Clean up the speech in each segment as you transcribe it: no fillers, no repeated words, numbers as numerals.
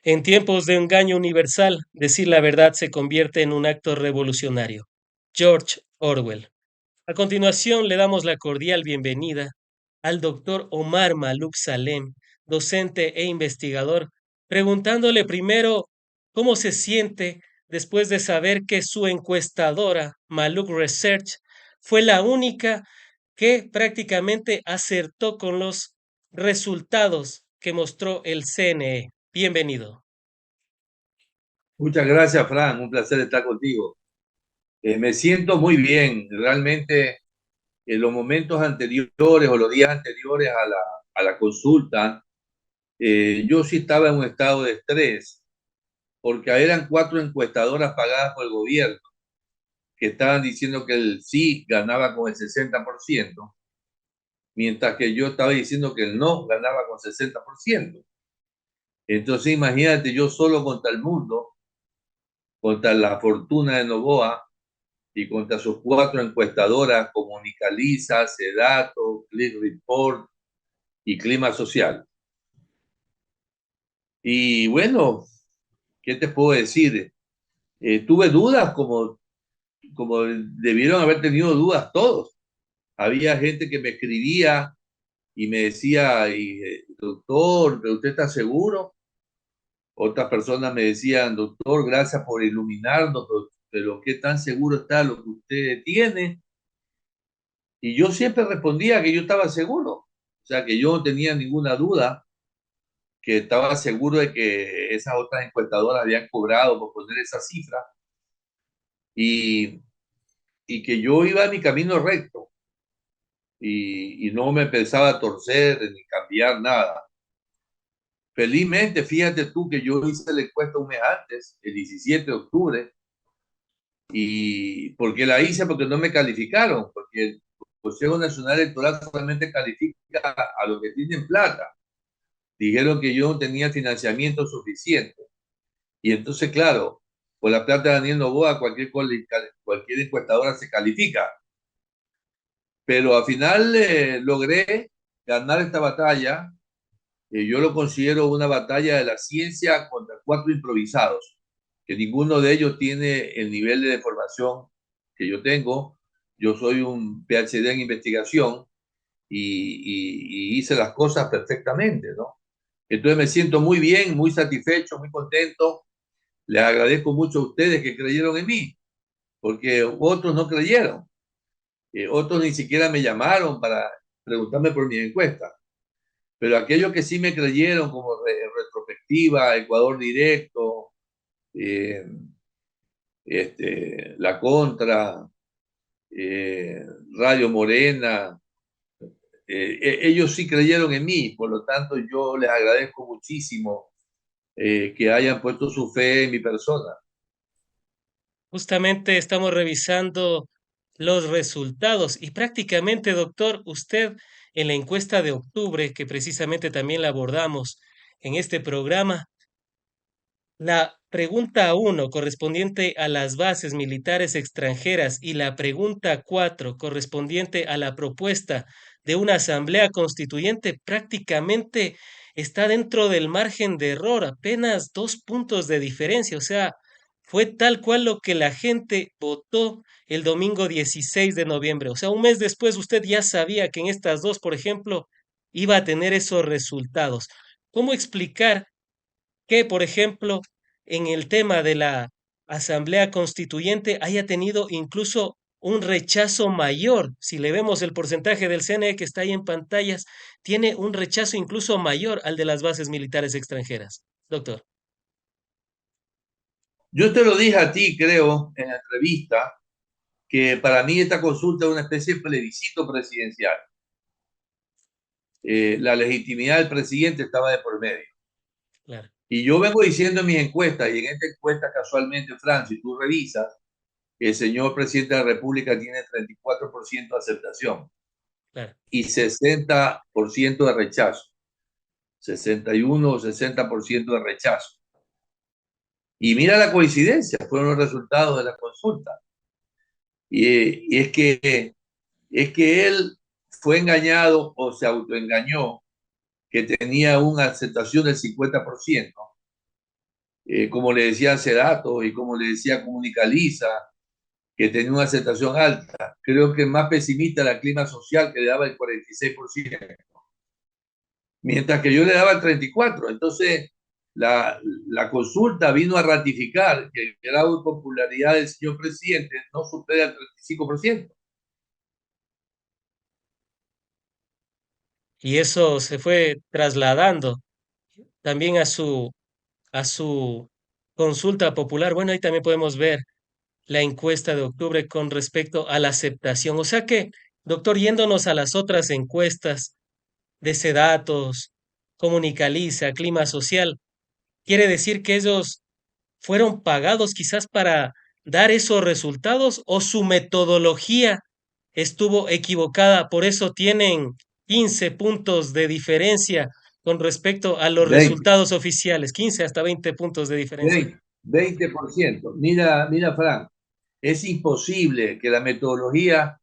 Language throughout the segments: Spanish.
En tiempos de engaño universal, decir la verdad se convierte en un acto revolucionario. George Orwell. A continuación, le damos la cordial bienvenida al doctor Omar Maluk Salem, docente e investigador, preguntándole primero cómo se siente después de saber que su encuestadora, Maluk Research, fue la única que prácticamente acertó con los resultados que mostró el CNE. Bienvenido. Muchas gracias, Fran. Un placer estar contigo. Me siento muy bien. Realmente, en los momentos anteriores o los días anteriores a la consulta, yo sí estaba en un estado de estrés, porque eran cuatro encuestadoras pagadas por el gobierno que estaban diciendo que el sí ganaba con el 60%, mientras que yo estaba diciendo que el no ganaba con 60%. Entonces, imagínate, yo solo contra el mundo, contra la fortuna de Novoa y contra sus cuatro encuestadoras Comunicaliza, Sedato, Click Report y Clima Social. Y bueno, ¿qué te puedo decir? Tuve dudas como debieron haber tenido dudas todos. Había gente que me escribía y me decía, doctor, ¿pero usted está seguro? Otras personas me decían, doctor, gracias por iluminarnos, pero ¿qué tan seguro está lo que usted tiene? Y yo siempre respondía que yo estaba seguro, o sea, que yo no tenía ninguna duda, que estaba seguro de que esas otras encuestadoras habían cobrado por poner esa cifra y, y que yo iba a mi camino recto y no me pensaba torcer ni cambiar nada. Felizmente, fíjate tú que yo hice la encuesta un mes antes, el 17 de octubre, y porque la hice porque no me calificaron, porque el Consejo Nacional Electoral solamente califica a los que tienen plata. Dijeron que yo no tenía financiamiento suficiente. Y entonces, claro, por la plata de Daniel Noboa, cualquier encuestadora se califica. Pero al final logré ganar esta batalla. Yo lo considero una batalla de la ciencia contra cuatro improvisados, que ninguno de ellos tiene el nivel de formación que yo tengo. Yo soy un PhD en investigación y hice las cosas perfectamente, ¿no? Entonces me siento muy bien, muy satisfecho, muy contento. Les agradezco mucho a ustedes que creyeron en mí, porque otros no creyeron. Otros ni siquiera me llamaron para preguntarme por mi encuesta. Pero aquellos que sí me creyeron, como Retrospectiva, Ecuador Directo, eh, La Contra, eh, Radio Morena, ellos sí creyeron en mí. Por lo tanto, yo les agradezco muchísimo que hayan puesto su fe en mi persona. Justamente estamos revisando los resultados y prácticamente, doctor, usted en la encuesta de octubre, que precisamente también la abordamos en este programa, la pregunta uno correspondiente a las bases militares extranjeras y la pregunta 4 correspondiente a la propuesta de una asamblea constituyente prácticamente está dentro del margen de error, apenas 2 puntos de diferencia. O sea, fue tal cual lo que la gente votó el domingo 16 de noviembre. O sea, un mes después usted ya sabía que en estas dos, por ejemplo, iba a tener esos resultados. ¿Cómo explicar que, por ejemplo, en el tema de la Asamblea Constituyente haya tenido incluso un rechazo mayor? Si le vemos el porcentaje del CNE que está ahí en pantallas, tiene un rechazo incluso mayor al de las bases militares extranjeras. Doctor. Yo te lo dije a ti, creo, en la entrevista, que para mí esta consulta es una especie de plebiscito presidencial. La legitimidad del presidente estaba de por medio. Claro. Y yo vengo diciendo en mis encuestas, y en esta encuesta casualmente, Fran, si tú revisas, el señor presidente de la República tiene 34% de aceptación Claro. y 60% de rechazo, 61 o 60% de rechazo. Y mira la coincidencia, fueron los resultados de la consulta. Y es que él fue engañado o se autoengañó que tenía una aceptación del 50%, como le decía Sedato y como le decía Comunicaliza, que tenía una aceptación alta. Creo que más pesimista era el clima social, que le daba el 46%, mientras que yo le daba el 34%. Entonces, la consulta vino a ratificar que el grado de popularidad del señor presidente no supera el 35%. Y eso se fue trasladando también a su consulta popular. Bueno, ahí también podemos ver la encuesta de octubre con respecto a la aceptación. O sea que, doctor, yéndonos a las otras encuestas de Sedatos, Comunicaliza, Clima Social, quiere decir que ellos fueron pagados quizás para dar esos resultados o su metodología estuvo equivocada, por eso tienen 15 puntos de diferencia con respecto a los 20, resultados oficiales, 15 hasta 20 puntos de diferencia. 20%. Mira, Frank, es imposible que la metodología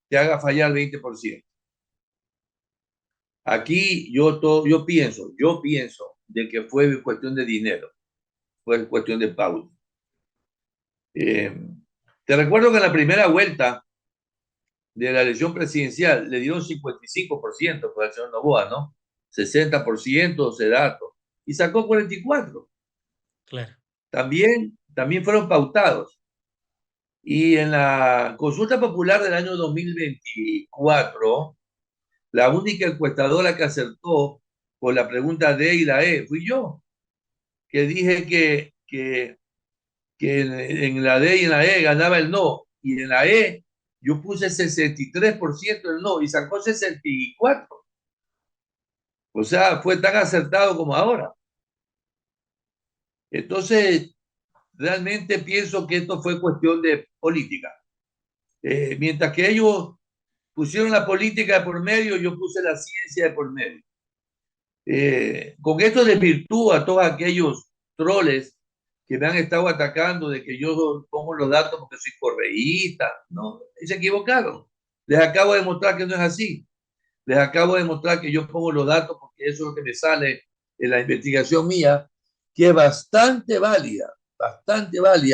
te haga fallar 20%. Aquí yo pienso de que fue cuestión de dinero, fue cuestión de pauta. Eh, Te recuerdo que en la primera vuelta de la elección presidencial le dieron 55% por el señor Novoa, ¿no? 60% Sedato y sacó 44%. Claro. También fueron pautados. Y en la consulta popular del año 2024, la única encuestadora que acertó por la pregunta D y la E fui yo, que dije que en la D y en la E ganaba el no, y en la E yo puse 63% del no y sacó 64%. O sea, fue tan acertado como ahora. Entonces, realmente pienso que esto fue cuestión de política. Mientras que ellos pusieron la política de por medio, yo puse la ciencia de por medio. Con esto desvirtúo a todos aquellos troles que me han estado atacando de que yo pongo los datos porque soy correísta. No, se equivocaron. Les acabo de demostrar que no es así. Les acabo de demostrar que yo pongo los datos porque eso es lo que me sale en la investigación mía, que es bastante válida,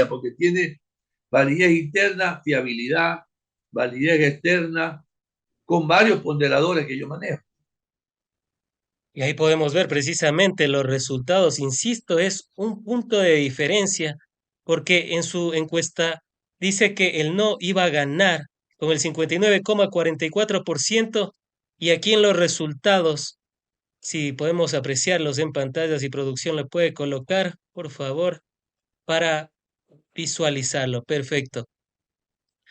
porque tiene validez interna, fiabilidad, validez externa, con varios ponderadores que yo manejo. Y ahí podemos ver precisamente los resultados. Insisto, es un punto de diferencia porque en su encuesta dice que el no iba a ganar con el 59,44% y aquí en los resultados, si podemos apreciarlos en pantallas y producción lo puede colocar, por favor, para visualizarlo. Perfecto.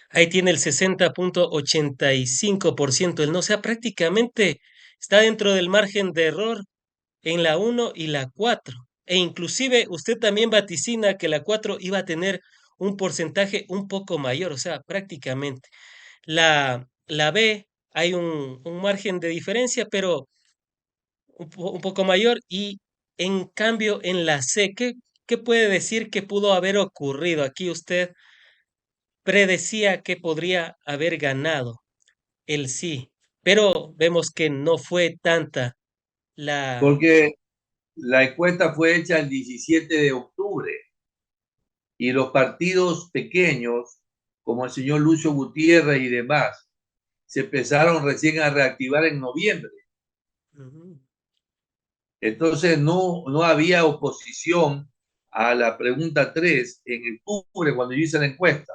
Ahí tiene el 60,85% el no, o sea, prácticamente está dentro del margen de error en la uno y la 4. E inclusive usted también vaticina que la 4 iba a tener un porcentaje un poco mayor, o sea, prácticamente. La B hay un margen de diferencia, pero un poco mayor. Y en cambio en la C, ¿qué puede decir que pudo haber ocurrido? Aquí usted predecía que podría haber ganado el sí, pero vemos que no fue tanta la... Porque la encuesta fue hecha el 17 de octubre y los partidos pequeños, como el señor Lucio Gutiérrez y demás, se empezaron recién a reactivar en noviembre. Ujú. Entonces no había oposición a la pregunta 3 en octubre cuando yo hice la encuesta.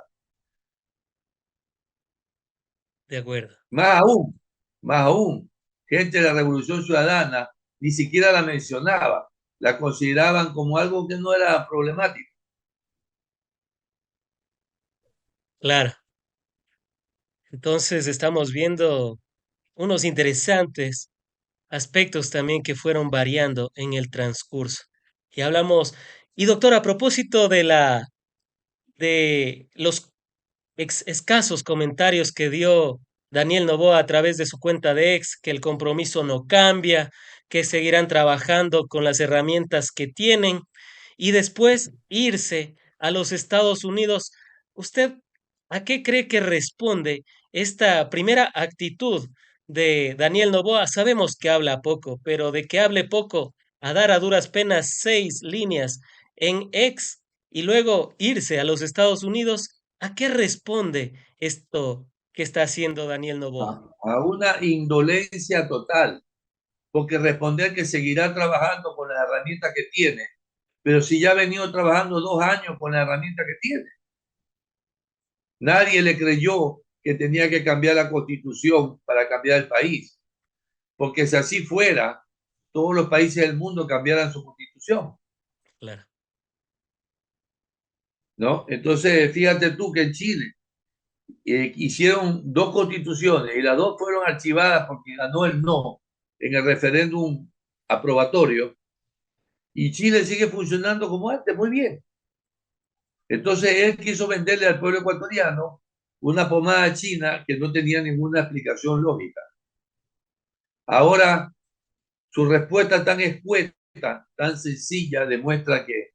De acuerdo. Más aún, más aún, gente de la Revolución Ciudadana ni siquiera la mencionaba, la consideraban como algo que no era problemático. Claro. Entonces estamos viendo unos interesantes aspectos también que fueron variando en el transcurso. Y hablamos, y doctor, a propósito de los escasos comentarios que dio Daniel Noboa a través de su cuenta de ex, que el compromiso no cambia, que seguirán trabajando con las herramientas que tienen y después irse a los Estados Unidos. ¿Usted a qué cree que responde esta primera actitud de Daniel Noboa? Sabemos que habla poco, pero de que hable poco, a dar a duras penas 6 líneas en ex y luego irse a los Estados Unidos, ¿a qué responde esto que está haciendo Daniel Noboa? A una indolencia total, porque responder que seguirá trabajando con la herramienta que tiene, pero si ya ha venido trabajando 2 años con la herramienta que tiene. Nadie le creyó que tenía que cambiar la constitución para cambiar el país, porque si así fuera, todos los países del mundo cambiaran su constitución, Claro. ¿no? Entonces, fíjate tú que en Chile hicieron 2 constituciones y las dos fueron archivadas porque ganó el no en el referéndum aprobatorio y Chile sigue funcionando como antes, muy bien. Entonces él quiso venderle al pueblo ecuatoriano una pomada china que no tenía ninguna explicación lógica. Ahora, su respuesta tan escueta, tan sencilla, demuestra que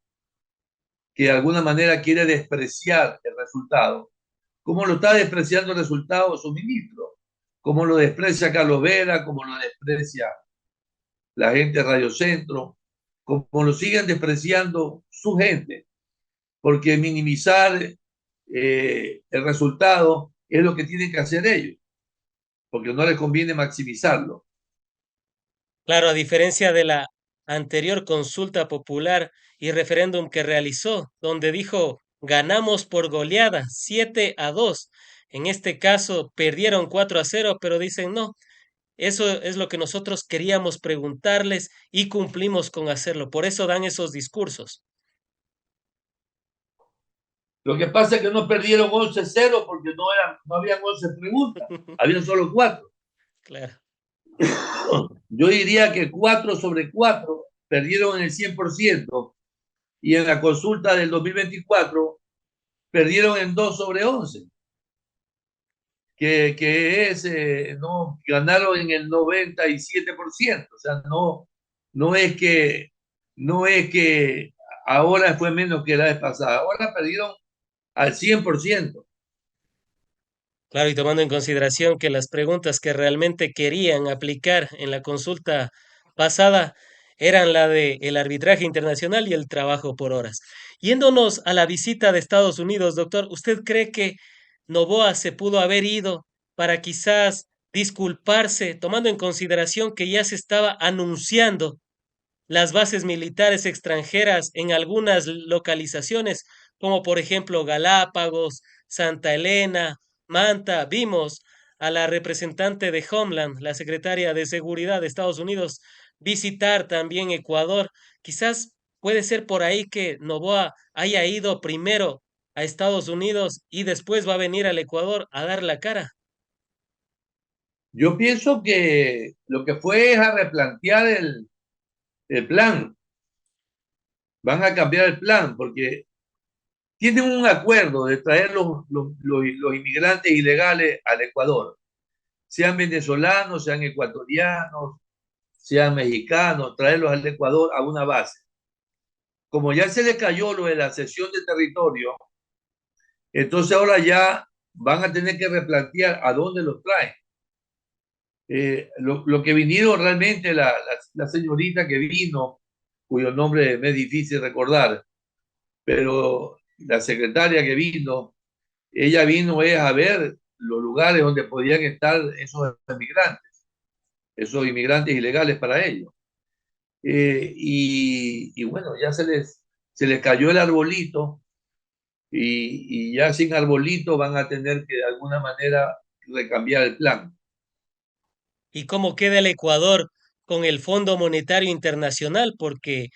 de alguna manera quiere despreciar el resultado. ¿Cómo lo está despreciando el resultado su ministro? ¿Cómo lo desprecia Carlos Vera? ¿Cómo lo desprecia la gente de Radio Centro? ¿Cómo lo siguen despreciando su gente? Porque minimizar el resultado es lo que tienen que hacer ellos, porque no les conviene maximizarlo. Claro, a diferencia de la anterior consulta popular y referéndum que realizó, donde dijo ganamos por goleada 7-2. En este caso perdieron 4-0, pero dicen no, eso es lo que nosotros queríamos preguntarles y cumplimos con hacerlo. Por eso dan esos discursos. Lo que pasa es que no perdieron 11-0 porque no habían 11 preguntas, habían solo 4. Claro. Yo diría que 4 sobre 4 perdieron en el 100% y en la consulta del 2024 perdieron en 2 sobre 11, que es, no, ganaron en el 97%. O sea, no es que, no es que ahora fue menos que la vez pasada, ahora perdieron al 100%. Claro, y tomando en consideración que las preguntas que realmente querían aplicar en la consulta pasada eran la de el arbitraje internacional y el trabajo por horas. Yéndonos a la visita de Estados Unidos, doctor, ¿usted cree que Noboa se pudo haber ido para quizás disculparse, tomando en consideración que ya se estaba anunciando las bases militares extranjeras en algunas localizaciones, como por ejemplo Galápagos, Santa Elena, Manta? Vimos a la representante de Homeland, la secretaria de Seguridad de Estados Unidos, visitar también Ecuador. Quizás puede ser por ahí que Noboa haya ido primero a Estados Unidos y después va a venir al Ecuador a dar la cara. Yo pienso que lo que fue es a replantear el plan. Van a cambiar el plan porque tienen un acuerdo de traer los inmigrantes ilegales al Ecuador, sean venezolanos, sean ecuatorianos, sean mexicanos, traerlos al Ecuador a una base. Como ya se les cayó lo de la cesión de territorio, entonces ahora ya van a tener que replantear a dónde los traen. Lo que vinieron realmente, la señorita que vino, cuyo nombre me es difícil recordar, pero la secretaria que vino, ella vino es a ver los lugares donde podían estar esos inmigrantes ilegales para ellos. Y bueno, ya se les cayó el arbolito y ya sin arbolito van a tener que de alguna manera recambiar el plan. ¿Y cómo queda el Ecuador con el Fondo Monetario Internacional? Porque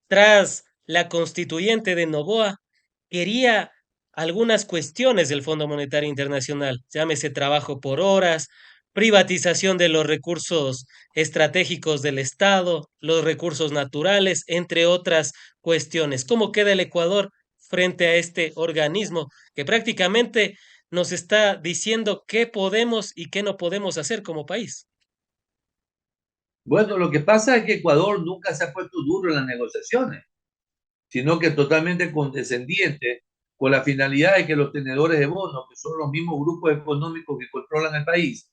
tras la constituyente de Noboa, quería algunas cuestiones del Fondo Monetario Internacional, llámese trabajo por horas, privatización de los recursos estratégicos del Estado, los recursos naturales, entre otras cuestiones. ¿Cómo queda el Ecuador frente a este organismo que prácticamente nos está diciendo qué podemos y qué no podemos hacer como país? Bueno, lo que pasa es que Ecuador nunca se ha puesto duro en las negociaciones, sino que totalmente condescendiente con la finalidad de que los tenedores de bonos, que son los mismos grupos económicos que controlan el país,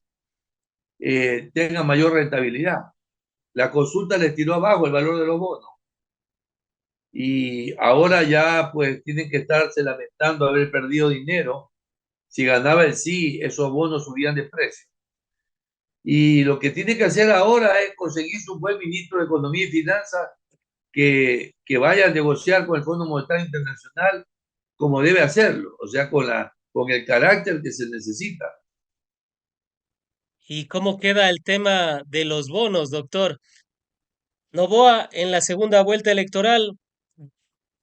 tengan mayor rentabilidad. La consulta les tiró abajo el valor de los bonos. y ahora ya pues tienen que estarse lamentando haber perdido dinero. Si ganaba el sí, esos bonos subían de precio. Y lo que tiene que hacer ahora es conseguirse un buen ministro de Economía y Finanzas que vaya a negociar con el Fondo Monetario Internacional como debe hacerlo, o sea, con el carácter que se necesita. ¿Y cómo queda el tema de los bonos, doctor? Noboa en la segunda vuelta electoral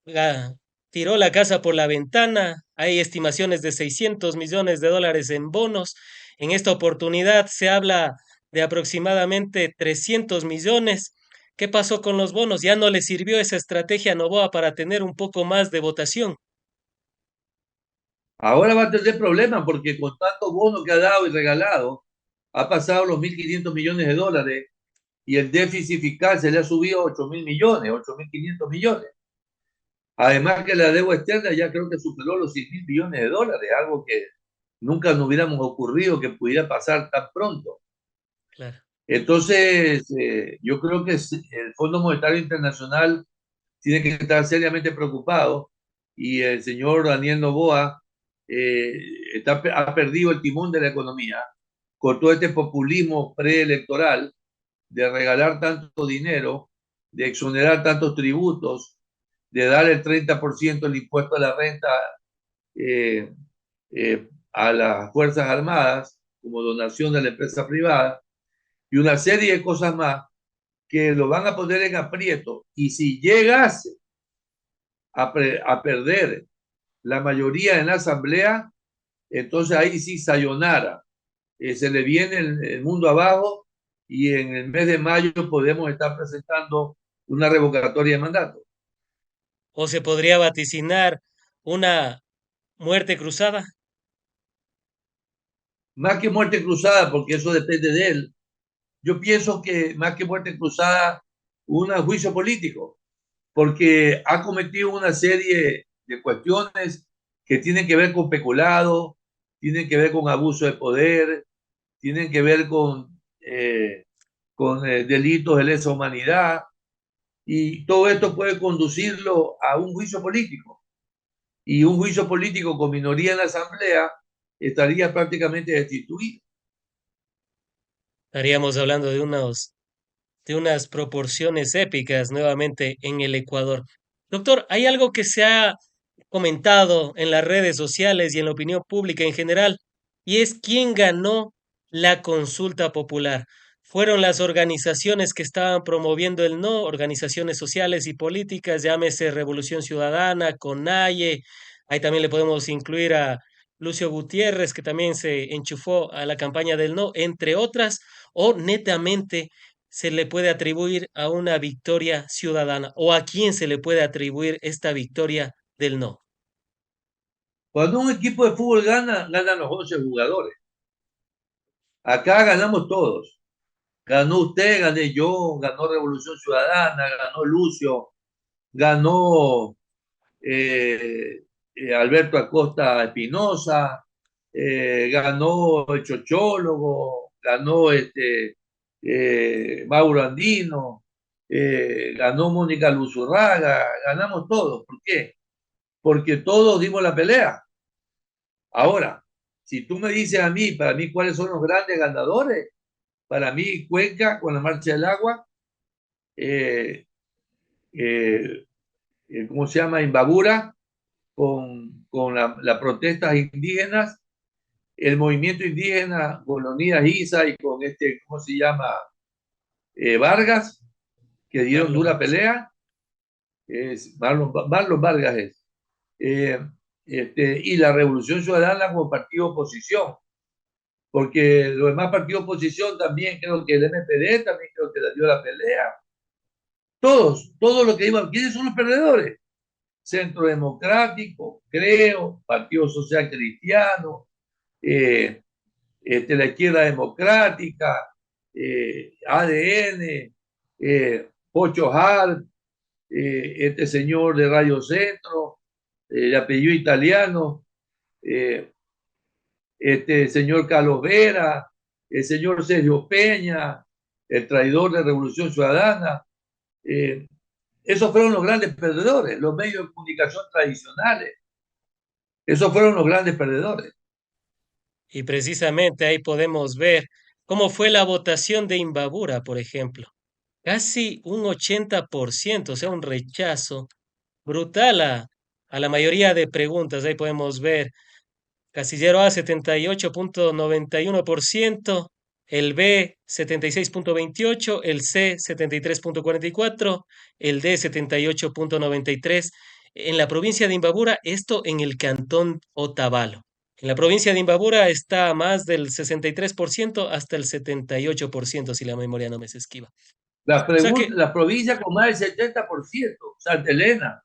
ga- tiró la casa por la ventana. Hay estimaciones de 600 millones de dólares en bonos. En esta oportunidad se habla de aproximadamente 300 millones. ¿Qué pasó con los bonos? ¿Ya no le sirvió esa estrategia a Noboa para tener un poco más de votación? Ahora va a tener problemas porque con tantos bonos que ha dado y regalado, ha pasado los 1.500 millones de dólares y el déficit fiscal se le ha subido a 8.000 millones, 8.500 millones. Además que la deuda externa ya creo que superó los 100.000 millones de dólares, algo que nunca nos hubiéramos ocurrido que pudiera pasar tan pronto. Claro. Entonces, yo creo que el Fondo Monetario Internacional tiene que estar seriamente preocupado y el señor Daniel Noboa eh, ha perdido el timón de la economía con todo este populismo preelectoral de regalar tanto dinero, de exonerar tantos tributos, de dar el 30% del impuesto a la renta eh, a las Fuerzas Armadas como donación de la empresa privada y una serie de cosas más que lo van a poner en aprieto. Y si llegase a perder la mayoría en la asamblea, entonces ahí sí sayonara. Se le viene el mundo abajo y en el mes de mayo podemos estar presentando una revocatoria de mandato. ¿O se podría vaticinar una muerte cruzada? Más que muerte cruzada, porque eso depende de él, yo pienso que más que muerte cruzada, un juicio político, porque ha cometido una serie de cuestiones que tienen que ver con peculado, tienen que ver con abuso de poder, tienen que ver con delitos de lesa humanidad, y todo esto puede conducirlo a un juicio político. Y un juicio político con minoría en la Asamblea estaría prácticamente destituido. Estaríamos hablando de unas proporciones épicas nuevamente en el Ecuador. Doctor, hay algo que se ha comentado en las redes sociales y en la opinión pública en general, y es quién ganó la consulta popular. Fueron las organizaciones que estaban promoviendo el no, organizaciones sociales y políticas, llámese Revolución Ciudadana, CONAIE, ahí también le podemos incluir a Lucio Gutiérrez, que también se enchufó a la campaña del no, entre otras, o netamente se le puede atribuir a una victoria ciudadana o a quién se le puede atribuir esta victoria del no. Cuando un equipo de fútbol gana, ganan los 11 jugadores. Acá ganamos todos. Ganó usted, gané yo, ganó Revolución Ciudadana, ganó Lucio, ganó Alberto Acosta Espinosa, ganó el Chochólogo, ganó Mauro Andino, ganó Mónica Luzurraga, ganamos todos. ¿Por qué? Porque todos dimos la pelea. Ahora, si tú me dices a mí, para mí, cuáles son los grandes ganadores, para mí Cuenca con la Marcha del Agua, eh, eh, ¿cómo se llama? Imbabura con las protestas indígenas, el movimiento indígena con Leonidas Isa y con ¿cómo se llama? Vargas, que dieron Marlon dura Vargas. pelea, Marlon Vargas es, eh, y la Revolución Ciudadana como partido de oposición, porque los demás partidos de oposición también creo que el MPD también creo que le dio la pelea. Todos los que iban, ¿quiénes son los perdedores? Centro Democrático, creo, Partido Social Cristiano, eh, la izquierda democrática, ADN, Pocho Hart, este señor de Radio Centro, de apellido italiano, eh, este señor Carlos Vera, el señor Sergio Peña, el traidor de Revolución Ciudadana. Eh, Esos fueron los grandes perdedores, los medios de comunicación tradicionales. Esos fueron los grandes perdedores. Y precisamente ahí podemos ver cómo fue la votación de Imbabura, por ejemplo. Casi un 80%, o sea, un rechazo brutal a la mayoría de preguntas. Ahí podemos ver Casillero A 78,91%, el B 76,28%, el C 73,44%, el D 78,93%. En la provincia de Imbabura, esto en el cantón Otavalo. En la provincia de Imbabura está más del 63% hasta el 78%, si la memoria no me se esquiva. O sea que, La provincia con más del 70%, Santa Elena,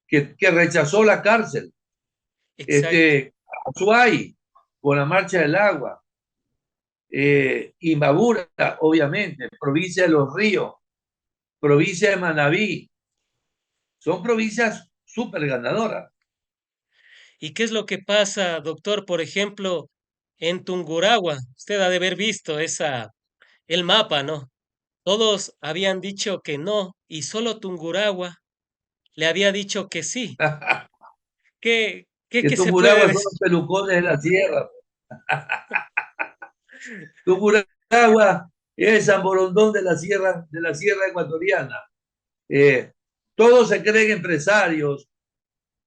que rechazó la cárcel, exacto. Azuay, con la marcha del agua, Imbabura, obviamente, provincia de Los Ríos, provincia de Manabí, son provincias súper ganadoras. ¿Y qué es lo que pasa, doctor, por ejemplo, en Tungurahua? Usted ha de haber visto el mapa, ¿no? Todos habían dicho que no y solo Tungurahua le había dicho que sí. ¿Qué Que se puede Tungurahua son decir? los pelucones de la sierra. Tungurahua es el San Borondón de la sierra ecuatoriana. Eh, Todos se creen empresarios,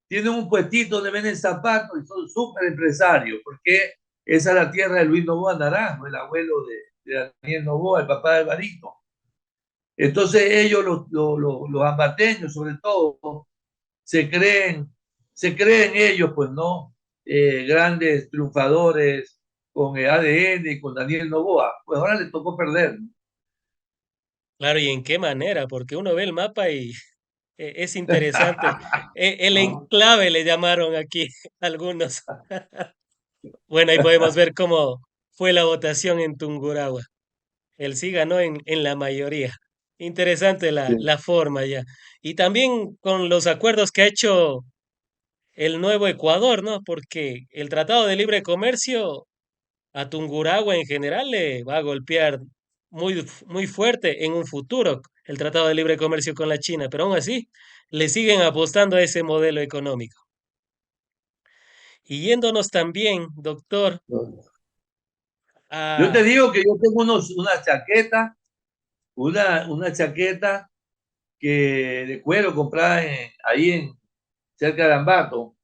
tienen un puestito donde venden zapatos y son súper empresarios, porque esa es la tierra de Luis Novoa Naranjo, el abuelo de Daniel Novoa, el papá de Alvarito. Entonces ellos, los ambateños sobre todo, se creen, se creen ellos, pues no, grandes triunfadores con el ADN y con Daniel Novoa. Pues ahora le tocó perder. Claro, ¿y en qué manera? Porque uno ve el mapa y es interesante. El ¿No? enclave le llamaron aquí algunos. Bueno, ahí podemos ver cómo fue la votación en Tungurahua. Él sí ganó en la mayoría. Interesante Sí. la forma ya. Y también con los acuerdos que ha hecho el nuevo Ecuador, ¿no? Porque el Tratado de Libre Comercio a Tungurahua en general le va a golpear muy fuerte en un futuro el Tratado de Libre Comercio con la China, pero aún así le siguen apostando a ese modelo económico. Y yéndonos también, doctor, Yo te a digo que yo tengo una chaqueta de cuero comprada ahí cerca de Ambato,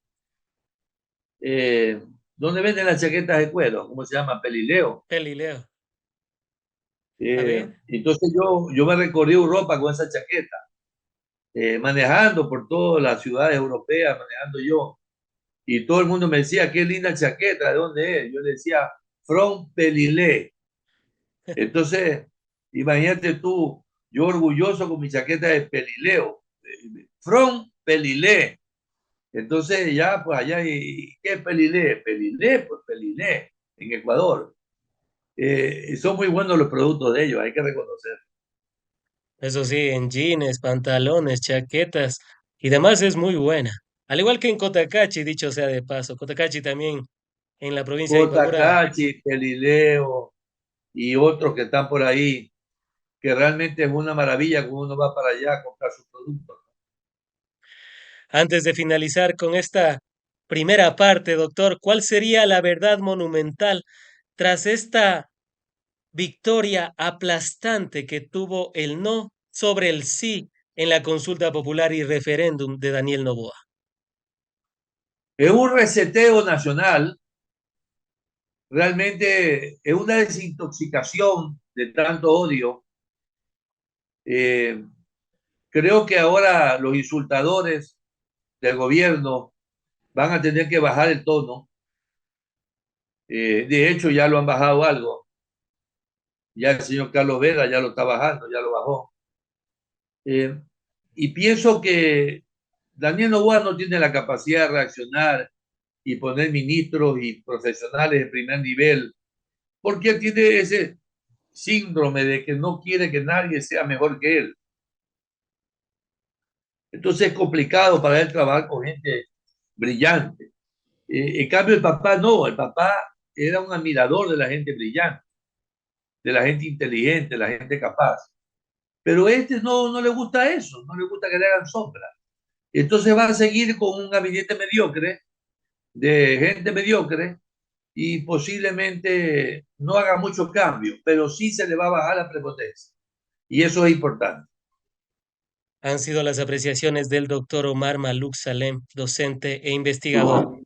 eh, donde venden las chaquetas de cuero, ¿cómo se llama? Pelileo. Pelileo. A ver, Entonces yo me recorrí Europa con esa chaqueta, manejando por todas las ciudades europeas, manejando yo. Y todo el mundo me decía, qué linda chaqueta, ¿de dónde es? Yo le decía, From Pelilé. Entonces, imagínate tú, yo orgulloso con mi chaqueta de Pelileo, From Pelilé. Entonces ya, pues allá, ¿y qué es Pelilé? Pelilé, pues Pelilé, en Ecuador. Son muy buenos los productos de ellos, hay que reconocer. eso sí, en jeans, pantalones, chaquetas y demás es muy buena. Al igual que en Cotacachi, dicho sea de paso. Cotacachi también en la provincia de Imbabura. Cotacachi, Pelileo y otros que están por ahí, que realmente es una maravilla cuando uno va para allá a comprar sus productos. Antes de finalizar con esta primera parte, doctor, ¿cuál sería la verdad monumental tras esta victoria aplastante que tuvo el no sobre el sí en la consulta popular y referéndum de Daniel Noboa? Es un reseteo nacional, realmente es una desintoxicación de tanto odio. Eh, Creo que ahora los insultadores del gobierno van a tener que bajar el tono. De hecho, ya lo han bajado algo. Ya el señor Carlos Vera ya lo está bajando, ya lo bajó. Eh, y pienso que Daniel Noboa no tiene la capacidad de reaccionar y poner ministros y profesionales de primer nivel, porque él tiene ese síndrome de que no quiere que nadie sea mejor que él. Entonces es complicado para él trabajar con gente brillante. En cambio, el papá no, el papá era un admirador de la gente brillante, de la gente inteligente, de la gente capaz. Pero este no le gusta eso, no le gusta que le hagan sombra. Entonces va a seguir con un gabinete mediocre, de gente mediocre, y posiblemente no haga mucho cambio, pero sí se le va a bajar la prepotencia. Y eso es importante. Han sido las apreciaciones del doctor Omar Maluk Salem, docente e investigador.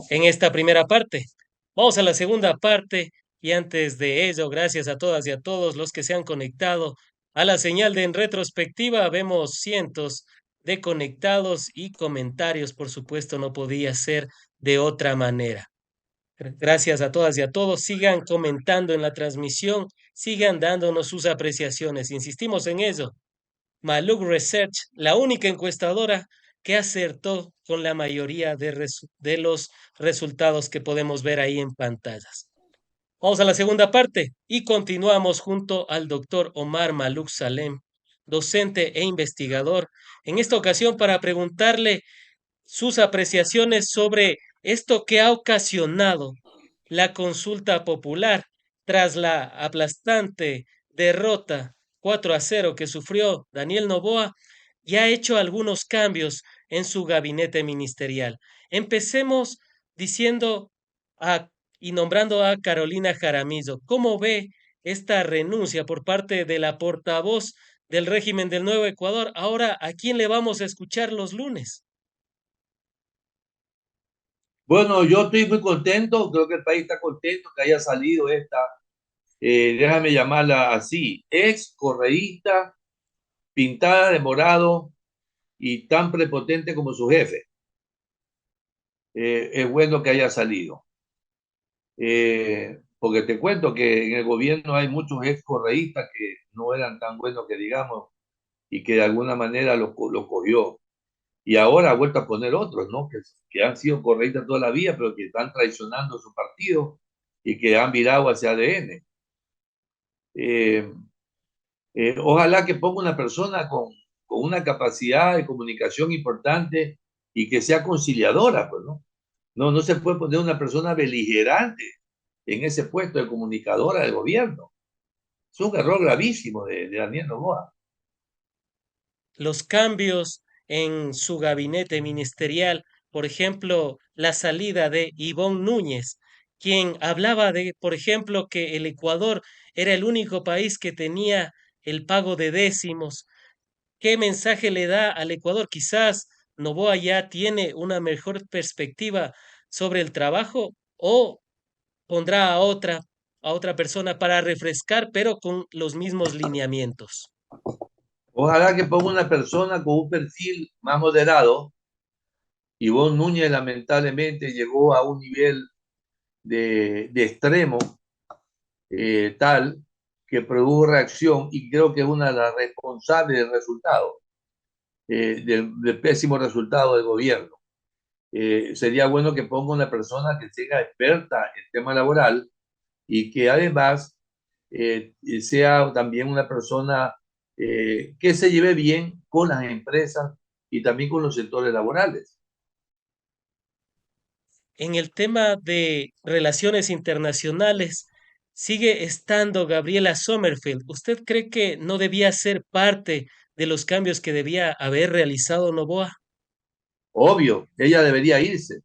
En esta primera parte. Vamos a la segunda parte y antes de ello, gracias a todas y a todos los que se han conectado a la señal de En Retrospectiva. Vemos cientos de conectados y comentarios, por supuesto, no podía ser de otra manera. Gracias a todas y a todos. Sigan comentando en la transmisión, sigan dándonos sus apreciaciones. Insistimos en ello. Maluk Research, la única encuestadora que acertó con la mayoría de los resultados que podemos ver ahí en pantallas. Vamos a la segunda parte y continuamos junto al doctor Omar Maluk Salem, docente e investigador, en esta ocasión para preguntarle sus apreciaciones sobre esto que ha ocasionado la consulta popular tras la aplastante derrota 4-0 que sufrió Daniel Noboa y ha hecho algunos cambios en su gabinete ministerial. Empecemos diciendo a, y nombrando a Carolina Jaramillo. ¿Cómo ve esta renuncia por parte de la portavoz del régimen del Nuevo Ecuador? Ahora, ¿a quién le vamos a escuchar los lunes? Bueno, yo estoy muy contento, creo que el país está contento que haya salido esta, déjame llamarla así, ex correísta, pintada de morado y tan prepotente como su jefe. Es bueno que haya salido. Porque te cuento que en el gobierno hay muchos ex correístas que no eran tan buenos que digamos y que de alguna manera lo cogió. Y ahora ha vuelto a poner otros, ¿no? Que han sido correístas toda la vida, pero que están traicionando su partido y que han virado hacia ADN. Eh, Ojalá que ponga una persona con una capacidad de comunicación importante y que sea conciliadora, pues, ¿no? No se puede poner una persona beligerante en ese puesto de comunicadora del gobierno. Es un error gravísimo de Daniel Noboa. Los cambios en su gabinete ministerial, por ejemplo, la salida de Ivonne Núñez, quien hablaba de, por ejemplo, que el Ecuador era el único país que tenía el pago de décimos. ¿Qué mensaje le da al Ecuador? Quizás Noboa ya tiene una mejor perspectiva sobre el trabajo o pondrá a otra persona para refrescar, pero con los mismos lineamientos. Ojalá que ponga una persona con un perfil más moderado. Ivonne Núñez lamentablemente llegó a un nivel de extremo tal que produjo reacción y creo que es una de las responsables del resultado, del pésimo resultado del gobierno. Sería bueno que ponga una persona que sea experta en tema laboral y que además sea también una persona que se lleve bien con las empresas y también con los sectores laborales. En el tema de relaciones internacionales, sigue estando Gabriela Sommerfeld. ¿Usted cree que no debía ser parte de los cambios que debía haber realizado Noboa? Obvio, ella debería irse,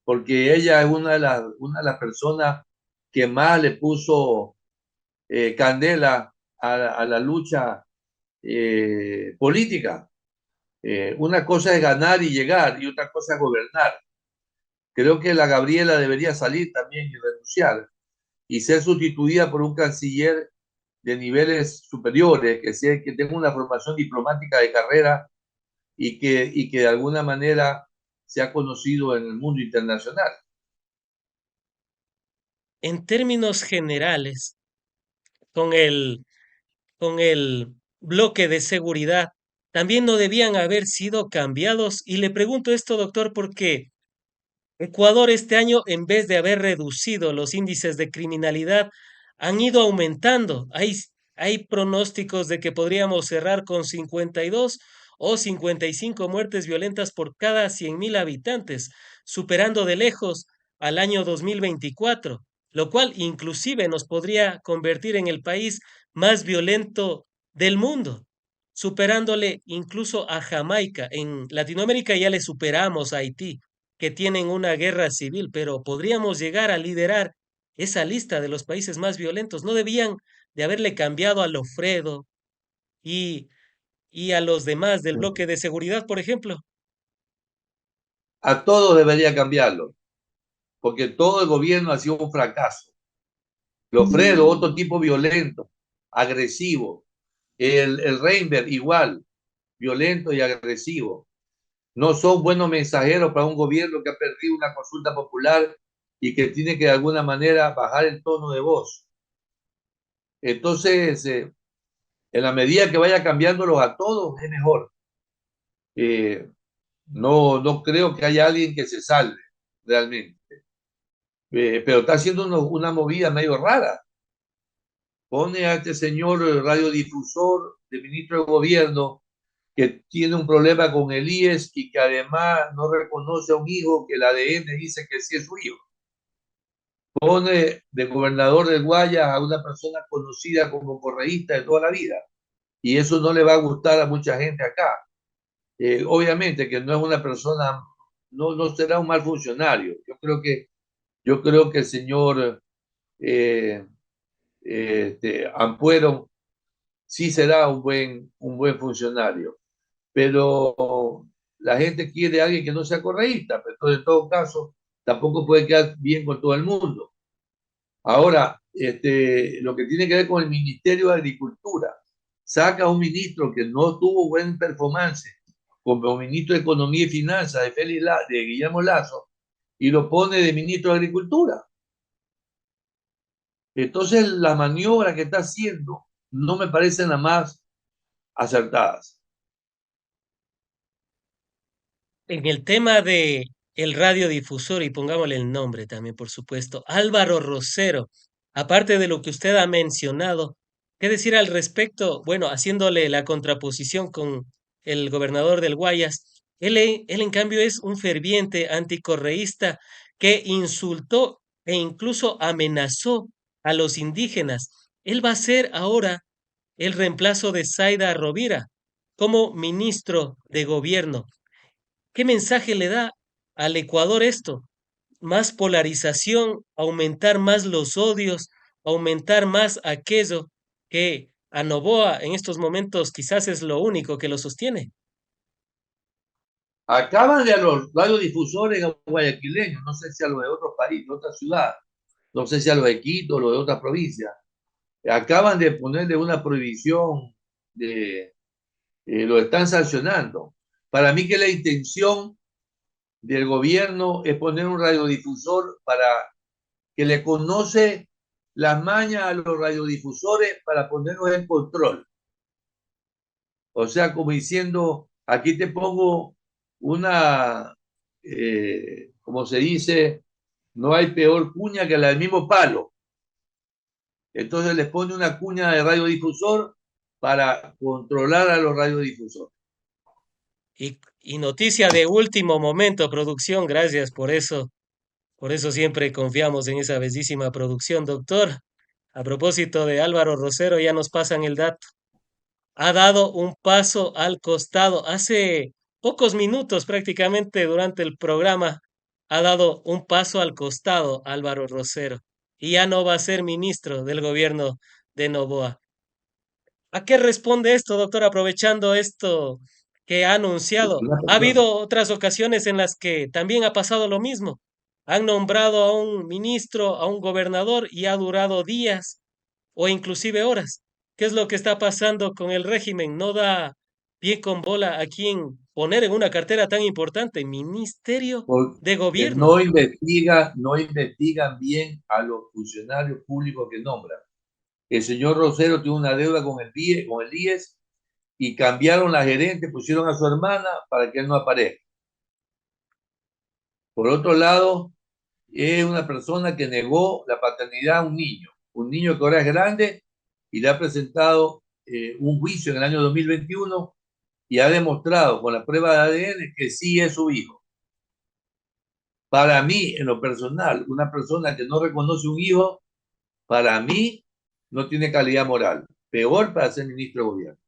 porque ella es una de las personas que más le puso candela a la lucha política. Una cosa es ganar y llegar y otra cosa es gobernar. Creo que la Gabriela debería salir también y renunciar y ser sustituida por un canciller de niveles superiores, que tenga una formación diplomática de carrera y que de alguna manera sea conocido en el mundo internacional. En términos generales, con el, con el bloque de seguridad, también no debían haber sido cambiados. Y le pregunto esto, doctor, porque Ecuador este año, en vez de haber reducido los índices de criminalidad, han ido aumentando. Hay pronósticos de que podríamos cerrar con 52 o 55 muertes violentas por cada 100.000 habitantes, superando de lejos al año 2024, lo cual inclusive nos podría convertir en el país más violento del mundo. superándole incluso a Jamaica. En Latinoamérica ya le superamos a Haití, que tienen una guerra civil, pero podríamos llegar a liderar esa lista de los países más violentos. No debían de haberle cambiado a Lofredo y, y a los demás del bloque de seguridad, por ejemplo. A todos debería cambiarlo, porque todo el gobierno ha sido un fracaso. Lofredo, otro tipo violento, agresivo. El Reinberg, igual, violento y agresivo. No son buenos mensajeros para un gobierno que ha perdido una consulta popular y que tiene que de alguna manera bajar el tono de voz. Entonces, en la medida que vaya cambiándolos a todos, es mejor. Eh, no creo que haya alguien que se salve realmente. Pero está haciendo una movida medio rara. Pone a este señor radiodifusor de ministro de gobierno que tiene un problema con el IES y que además no reconoce a un hijo que el ADN dice que sí es su hijo. Pone de gobernador del Guayas a una persona conocida como correísta de toda la vida. Y eso no le va a gustar a mucha gente acá. Obviamente que no es una persona, no será un mal funcionario. Yo creo que el señor Ampuero sí será un buen funcionario, pero la gente quiere a alguien que no sea correísta, pero en todo caso tampoco puede quedar bien con todo el mundo. Ahora, lo que tiene que ver con el Ministerio de Agricultura, saca a un ministro que no tuvo buen performance como ministro de Economía y Finanzas de Guillermo Lazo y lo pone de ministro de Agricultura. Entonces, las maniobras que está haciendo no me parecen las más acertadas. En el tema de el radiodifusor, y pongámosle el nombre también, por supuesto, Álvaro Rosero, aparte de lo que usted ha mencionado, ¿qué decir al respecto? Bueno, haciéndole la contraposición con el gobernador del Guayas, él en cambio es un ferviente anticorreísta que insultó e incluso amenazó a los indígenas. Él va a ser ahora el reemplazo de Zaida Rovira como ministro de gobierno. ¿Qué mensaje le da al Ecuador esto? Más polarización, aumentar más los odios, aumentar más aquello que a Noboa en estos momentos quizás es lo único que lo sostiene. Acaban de a los radiodifusores guayaquileños, no sé si a los de otros países, de otra ciudad, no sé si a los de Quito o los de otras provincias, acaban de ponerle una prohibición lo están sancionando. Para mí que la intención del gobierno es poner un radiodifusor para que le conoce las mañas a los radiodifusores para ponerlos en control. O sea, como diciendo, aquí te pongo una, como se dice, no hay peor cuña que la del mismo palo. Entonces les pone una cuña de radiodifusor para controlar a los radiodifusores. Y noticia de último momento, producción, gracias por eso siempre confiamos en esa bellísima producción, doctor. A propósito de Álvaro Rosero, ya nos pasan el dato. Ha dado un paso al costado. Hace pocos minutos, prácticamente durante el programa, ha dado un paso al costado Álvaro Rosero y ya no va a ser ministro del gobierno de Noboa. ¿A qué responde esto, doctor, aprovechando esto que ha anunciado? Una Ha persona, habido otras ocasiones en las que también ha pasado lo mismo. Han nombrado a un ministro, a un gobernador y ha durado días o inclusive horas. ¿Qué es lo que está pasando con el régimen? No da pie con bola a quien poner en una cartera tan importante, Ministerio de porque Gobierno. no investigan bien a los funcionarios públicos que nombran. El señor Rosero tiene una deuda con el IES y cambiaron la gerente, pusieron a su hermana para que él no aparezca. Por otro lado, es una persona que negó la paternidad a un niño que ahora es grande y le ha presentado un juicio en el año 2021 y ha demostrado con la prueba de ADN que sí es su hijo. Para mí, en lo personal, una persona que no reconoce un hijo, para mí, no tiene calidad moral. Peor para ser ministro de gobierno.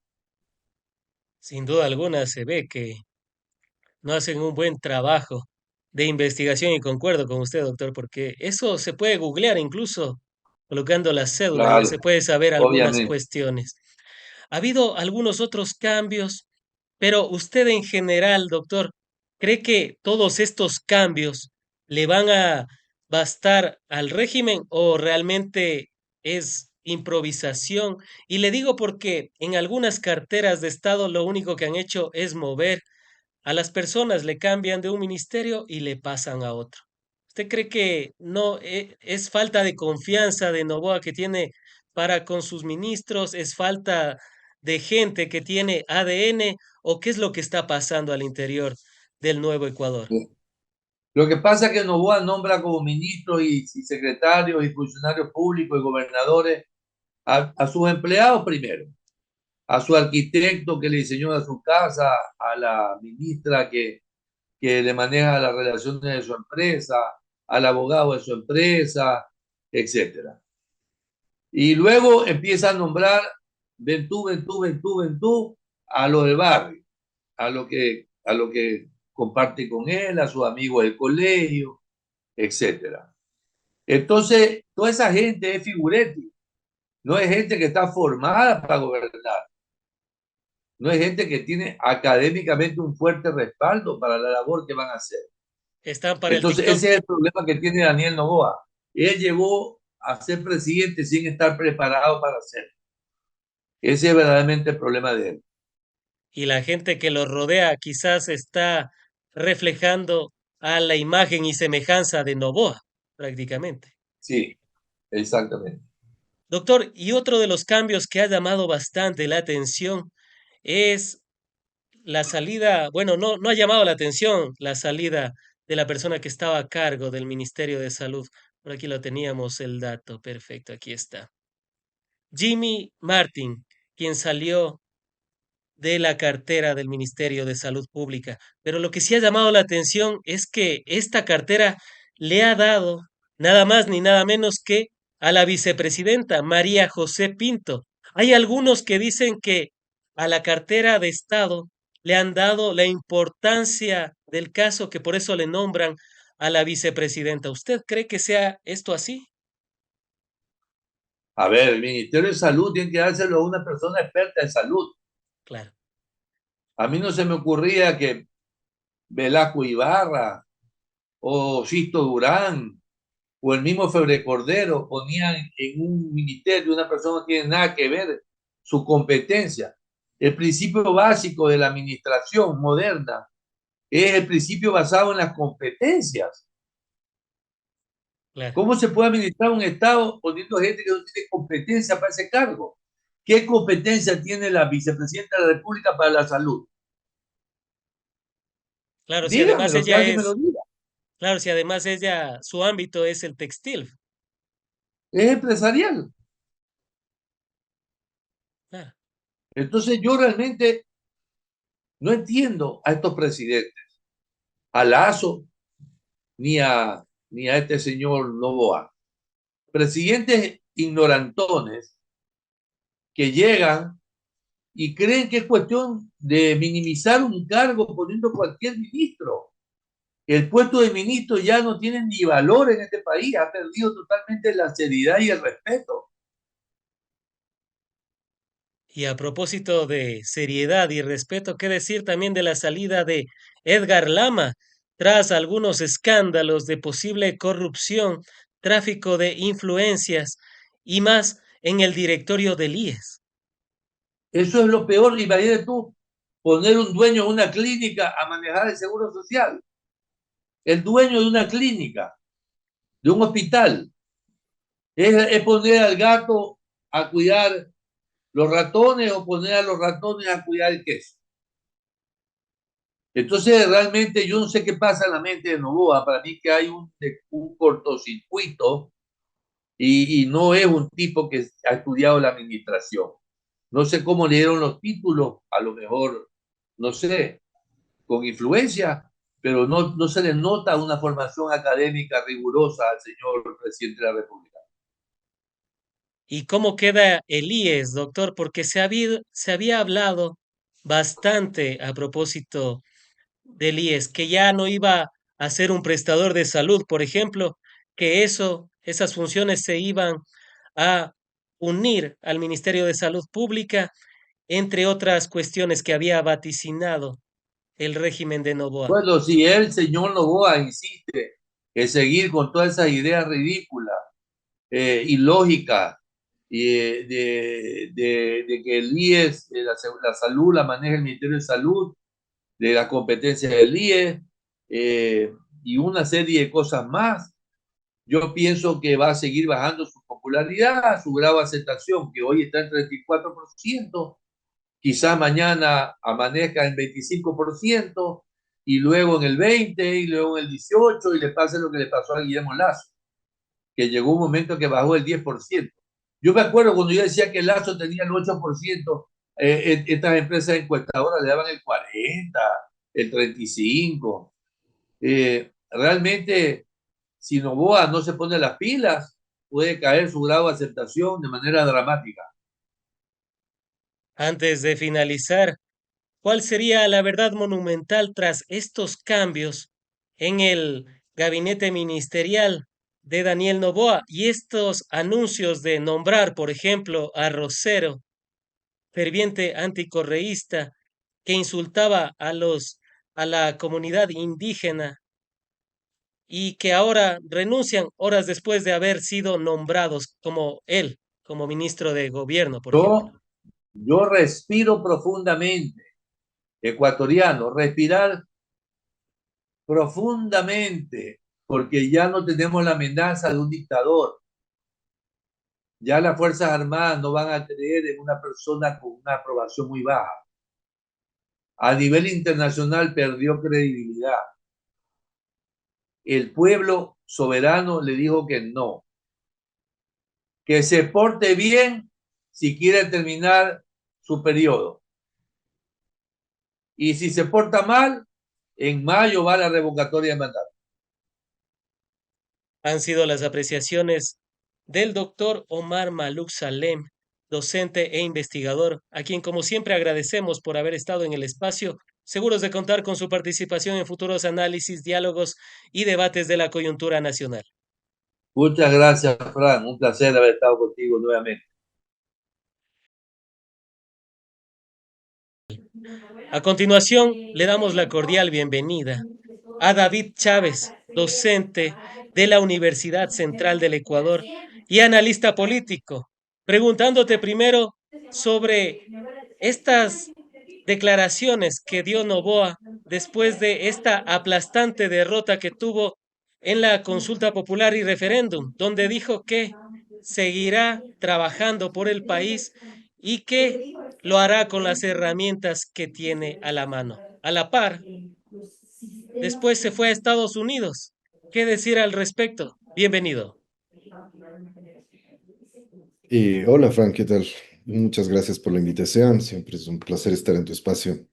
Sin duda alguna se ve que no hacen un buen trabajo de investigación y concuerdo con usted, doctor, porque eso se puede googlear incluso colocando la cédula, ya Claro, se puede saber algunas obviamente. cuestiones. Ha habido algunos otros cambios, pero usted en general, doctor, ¿cree que todos estos cambios le van a bastar al régimen o realmente es improvisación? Y le digo porque en algunas carteras de Estado lo único que han hecho es mover a las personas, le cambian de un ministerio y le pasan a otro. ¿Usted cree que no es falta de confianza de Noboa que tiene para con sus ministros? ¿Es falta de gente que tiene ADN? ¿O qué es lo que está pasando al interior del nuevo Ecuador? Lo que pasa es que Novoa nombra como ministros y secretarios y funcionarios públicos y gobernadores a sus empleados primero, a su arquitecto que le diseñó a su casa, a la ministra que le maneja las relaciones de su empresa, al abogado de su empresa, etcétera. Y luego empieza a nombrar Ventú, a lo del barrio, a lo que comparte con él, a sus amigos del colegio, etcétera. Entonces, toda esa gente es figuretti, no es gente que está formada para gobernar, no es gente que tiene académicamente un fuerte respaldo para la labor que van a hacer. Están para el Entonces, TikTok. ese es el problema que tiene Daniel Noboa. Él llegó a ser presidente sin estar preparado para hacerlo. Ese es verdaderamente el problema de él. Y la gente que lo rodea quizás está reflejando a la imagen y semejanza de Noboa, prácticamente. Sí, exactamente. Doctor, y otro de los cambios que ha llamado bastante la atención es la salida, bueno, no ha llamado la atención la salida de la persona que estaba a cargo del Ministerio de Salud. Por aquí lo teníamos el dato, perfecto, aquí está. Jimmy Martin, quien salió de la cartera del Ministerio de Salud Pública. Pero lo que sí ha llamado la atención es que esta cartera le ha dado nada más ni nada menos que a la vicepresidenta María José Pinto. Hay algunos que dicen que a la cartera de Estado le han dado la importancia del caso que por eso le nombran a la vicepresidenta. ¿Usted cree que sea esto así? A ver, el Ministerio de Salud tiene que dárselo a una persona experta en salud. Claro. A mí no se me ocurría que Velasco Ibarra o Sisto Durán o el mismo Febre Cordero ponían en un ministerio una persona que no tiene nada que ver su competencia. El principio básico de la administración moderna es el principio basado en las competencias. Claro. ¿Cómo se puede administrar un Estado poniendo gente que no tiene competencia para ese cargo? ¿Qué competencia tiene la vicepresidenta de la República para la salud? Claro, si además Dígamelo, que ella alguien me lo es, diga. claro, si además ella, su ámbito es el textil. Es empresarial. Claro. Entonces yo realmente no entiendo a estos presidentes, a Lazo ni a este señor Novoa. Presidentes ignorantones que llegan y creen que es cuestión de minimizar un cargo poniendo cualquier ministro. El puesto de ministro ya no tiene ni valor en este país, ha perdido totalmente la seriedad y el respeto. Y a propósito de seriedad y respeto, ¿qué decir también de la salida de Edgar Lama tras algunos escándalos de posible corrupción, tráfico de influencias y más en el directorio del IES? Eso es lo peor, imagínate tú, poner un dueño de una clínica a manejar el seguro social, el dueño de una clínica, de un hospital, es poner al gato a cuidar los ratones o poner a los ratones a cuidar el queso. Entonces, realmente yo no sé qué pasa en la mente de Novoa. Para mí que hay un cortocircuito y no es un tipo que ha estudiado la administración. No sé cómo le dieron los títulos, a lo mejor, no sé, con influencia, pero no se le nota una formación académica rigurosa al señor presidente de la República. ¿Y cómo queda el IES, doctor? Porque se había hablado bastante a propósito del IES, que ya no iba a ser un prestador de salud, por ejemplo, que esas funciones se iban a unir al Ministerio de Salud Pública, entre otras cuestiones que había vaticinado el régimen de Noboa. Bueno, si el señor Novoa insiste en seguir con todas esas ideas ridículas, ilógicas, de que el IES, la salud la maneja el Ministerio de Salud, de la competencia del IES, y una serie de cosas más, yo pienso que va a seguir bajando su popularidad, su grado de aceptación, que hoy está en 34%, quizá mañana amanezca en 25% y luego en el 20% y luego en el 18% y le pase lo que le pasó a Guillermo Lazo, que llegó un momento que bajó el 10%. Yo me acuerdo cuando yo decía que Lazo tenía el 8%, estas empresas encuestadoras le daban el 40%, el 35%. Realmente, si Novoa no se pone las pilas, puede caer su grado de aceptación de manera dramática. Antes de finalizar, ¿cuál sería la verdad monumental tras estos cambios en el gabinete ministerial de Daniel Noboa y estos anuncios de nombrar, por ejemplo, a Rosero, ferviente anticorreísta, que insultaba a la comunidad indígena y que ahora renuncian horas después de haber sido nombrados como él, como ministro de gobierno, por ejemplo? Yo, yo respiro profundamente, ecuatoriano, respirar profundamente, porque ya no tenemos la amenaza de un dictador. Ya las Fuerzas Armadas no van a creer en una persona con una aprobación muy baja. A nivel internacional perdió credibilidad. El pueblo soberano le dijo que se porte bien si quiere terminar su periodo. Y si se porta mal, en mayo va la revocatoria de mandato. Han sido las apreciaciones del doctor Omar Maluk Salem, docente e investigador, a quien como siempre agradecemos por haber estado en el espacio, seguros de contar con su participación en futuros análisis, diálogos y debates de la coyuntura nacional. Muchas gracias, Fran. Un placer haber estado contigo nuevamente. A continuación, le damos la cordial bienvenida a David Chávez, docente de la Universidad Central del Ecuador y analista político, preguntándote primero sobre estas declaraciones que dio Noboa después de esta aplastante derrota que tuvo en la consulta popular y referéndum, donde dijo que seguirá trabajando por el país y que lo hará con las herramientas que tiene a la mano. A la par, después se fue a Estados Unidos. ¿Qué decir al respecto? Bienvenido. Hola Frank, ¿qué tal? Muchas gracias por la invitación, siempre es un placer estar en tu espacio.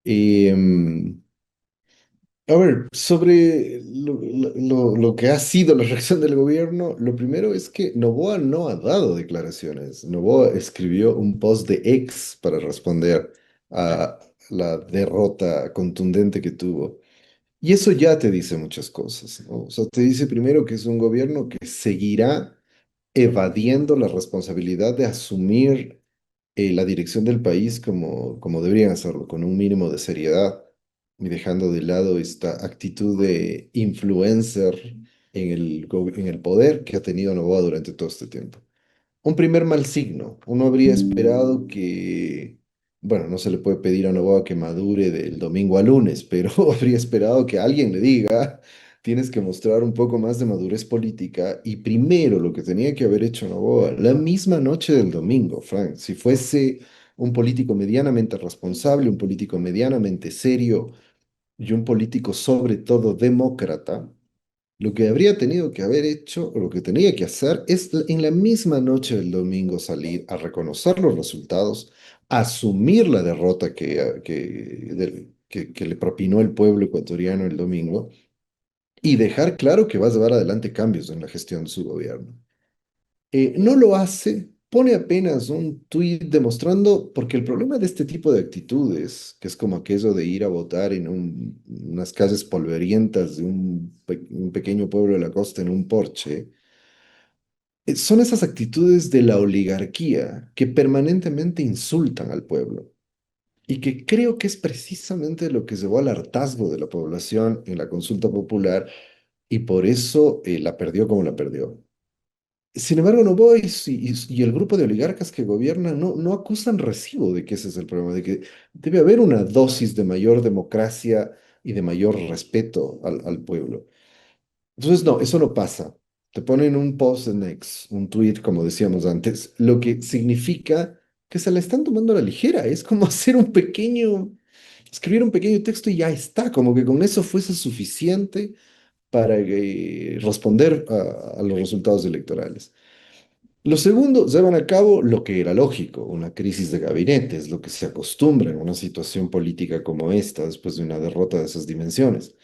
Y, a ver, sobre lo que ha sido la reacción del gobierno, lo primero es que Noboa no ha dado declaraciones. Noboa escribió un post de X para responder a la derrota contundente que tuvo. Y eso ya te dice muchas cosas, ¿no? O sea, te dice primero que es un gobierno que seguirá evadiendo la responsabilidad de asumir la dirección del país como deberían hacerlo, con un mínimo de seriedad y dejando de lado esta actitud de influencer en el poder que ha tenido Noboa durante todo este tiempo. Un primer mal signo. Uno habría esperado que, bueno, no se le puede pedir a Noboa que madure del domingo al lunes, pero habría esperado que alguien le diga, tienes que mostrar un poco más de madurez política. Y primero lo que tenía que haber hecho Noboa, la misma noche del domingo, Frank, si fuese un político medianamente responsable, un político medianamente serio y un político sobre todo demócrata, lo que habría tenido que haber hecho, o lo que tenía que hacer, es en la misma noche del domingo salir a reconocer los resultados, asumir la derrota que le propinó el pueblo ecuatoriano el domingo y dejar claro que va a llevar adelante cambios en la gestión de su gobierno. No lo hace pone apenas un tuit demostrando, porque el problema de este tipo de actitudes, que es como aquello de ir a votar en unas calles polvorientas de un pequeño pueblo de la costa en un Porsche, son esas actitudes de la oligarquía que permanentemente insultan al pueblo. Y que creo que es precisamente lo que llevó al hartazgo de la población en la consulta popular y por eso la perdió como la perdió. Sin embargo, Noboa y el grupo de oligarcas que gobiernan no acusan recibo de que ese es el problema, de que debe haber una dosis de mayor democracia y de mayor respeto al pueblo. Entonces, no, eso no pasa. Te ponen un post en X, un tweet, como decíamos antes, lo que significa que se la están tomando a la ligera. Es como hacer escribir un pequeño texto y ya está, como que con eso fuese suficiente para responder a los resultados electorales. Los segundos llevan a cabo lo que era lógico, una crisis de gabinete, es lo que se acostumbra en una situación política como esta, después de una derrota de esas dimensiones.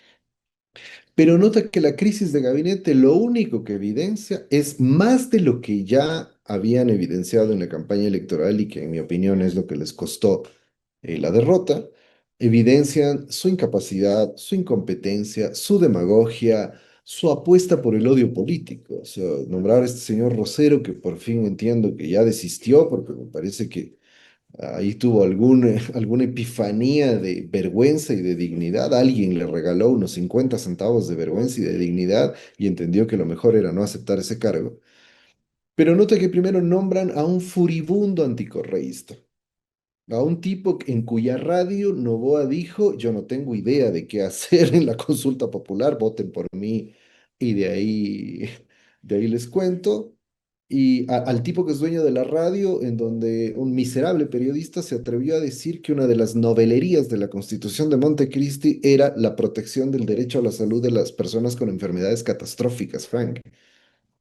Pero nota que la crisis de gabinete lo único que evidencia es más de lo que ya habían evidenciado en la campaña electoral y que en mi opinión es lo que les costó la derrota. Evidencian su incapacidad, su incompetencia, su demagogia, su apuesta por el odio político. O sea, nombrar a este señor Rosero, que por fin entiendo que ya desistió, porque me parece que ahí tuvo alguna epifanía de vergüenza y de dignidad. Alguien le regaló unos 50 centavos de vergüenza y de dignidad y entendió que lo mejor era no aceptar ese cargo. Pero nota que primero nombran a un furibundo anticorreísta, a un tipo en cuya radio Noboa dijo, yo no tengo idea de qué hacer en la consulta popular, voten por mí y de ahí les cuento. Y al tipo que es dueño de la radio, en donde un miserable periodista se atrevió a decir que una de las novelerías de la Constitución de Montecristi era la protección del derecho a la salud de las personas con enfermedades catastróficas, Frank.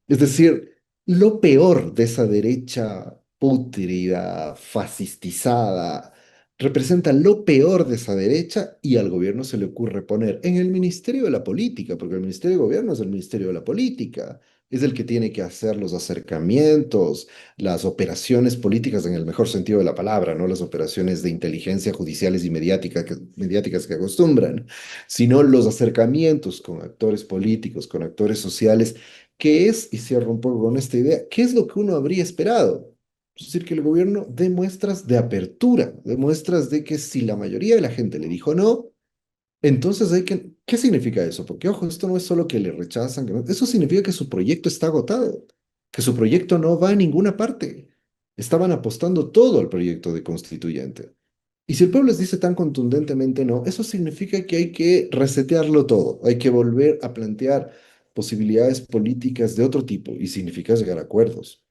Es decir, lo peor de esa derecha pútrida, fascistizada, representa lo peor de esa derecha y al gobierno se le ocurre poner en el Ministerio de la Política, porque el Ministerio de Gobierno es el Ministerio de la Política, es el que tiene que hacer los acercamientos, las operaciones políticas en el mejor sentido de la palabra, no las operaciones de inteligencia judiciales y mediáticas que acostumbran, sino los acercamientos con actores políticos, con actores sociales. ¿Qué es, y cierro un poco con esta idea, qué es lo que uno habría esperado? Es decir, que el gobierno dé muestras de apertura, dé muestras de que si la mayoría de la gente le dijo no, entonces hay que... ¿Qué significa eso? Porque, ojo, esto no es solo que le rechazan, eso significa que su proyecto está agotado, que su proyecto no va a ninguna parte. Estaban apostando todo al proyecto de constituyente. Y si el pueblo les dice tan contundentemente no, eso significa que hay que resetearlo todo, hay que volver a plantear posibilidades políticas de otro tipo y significa llegar a acuerdos.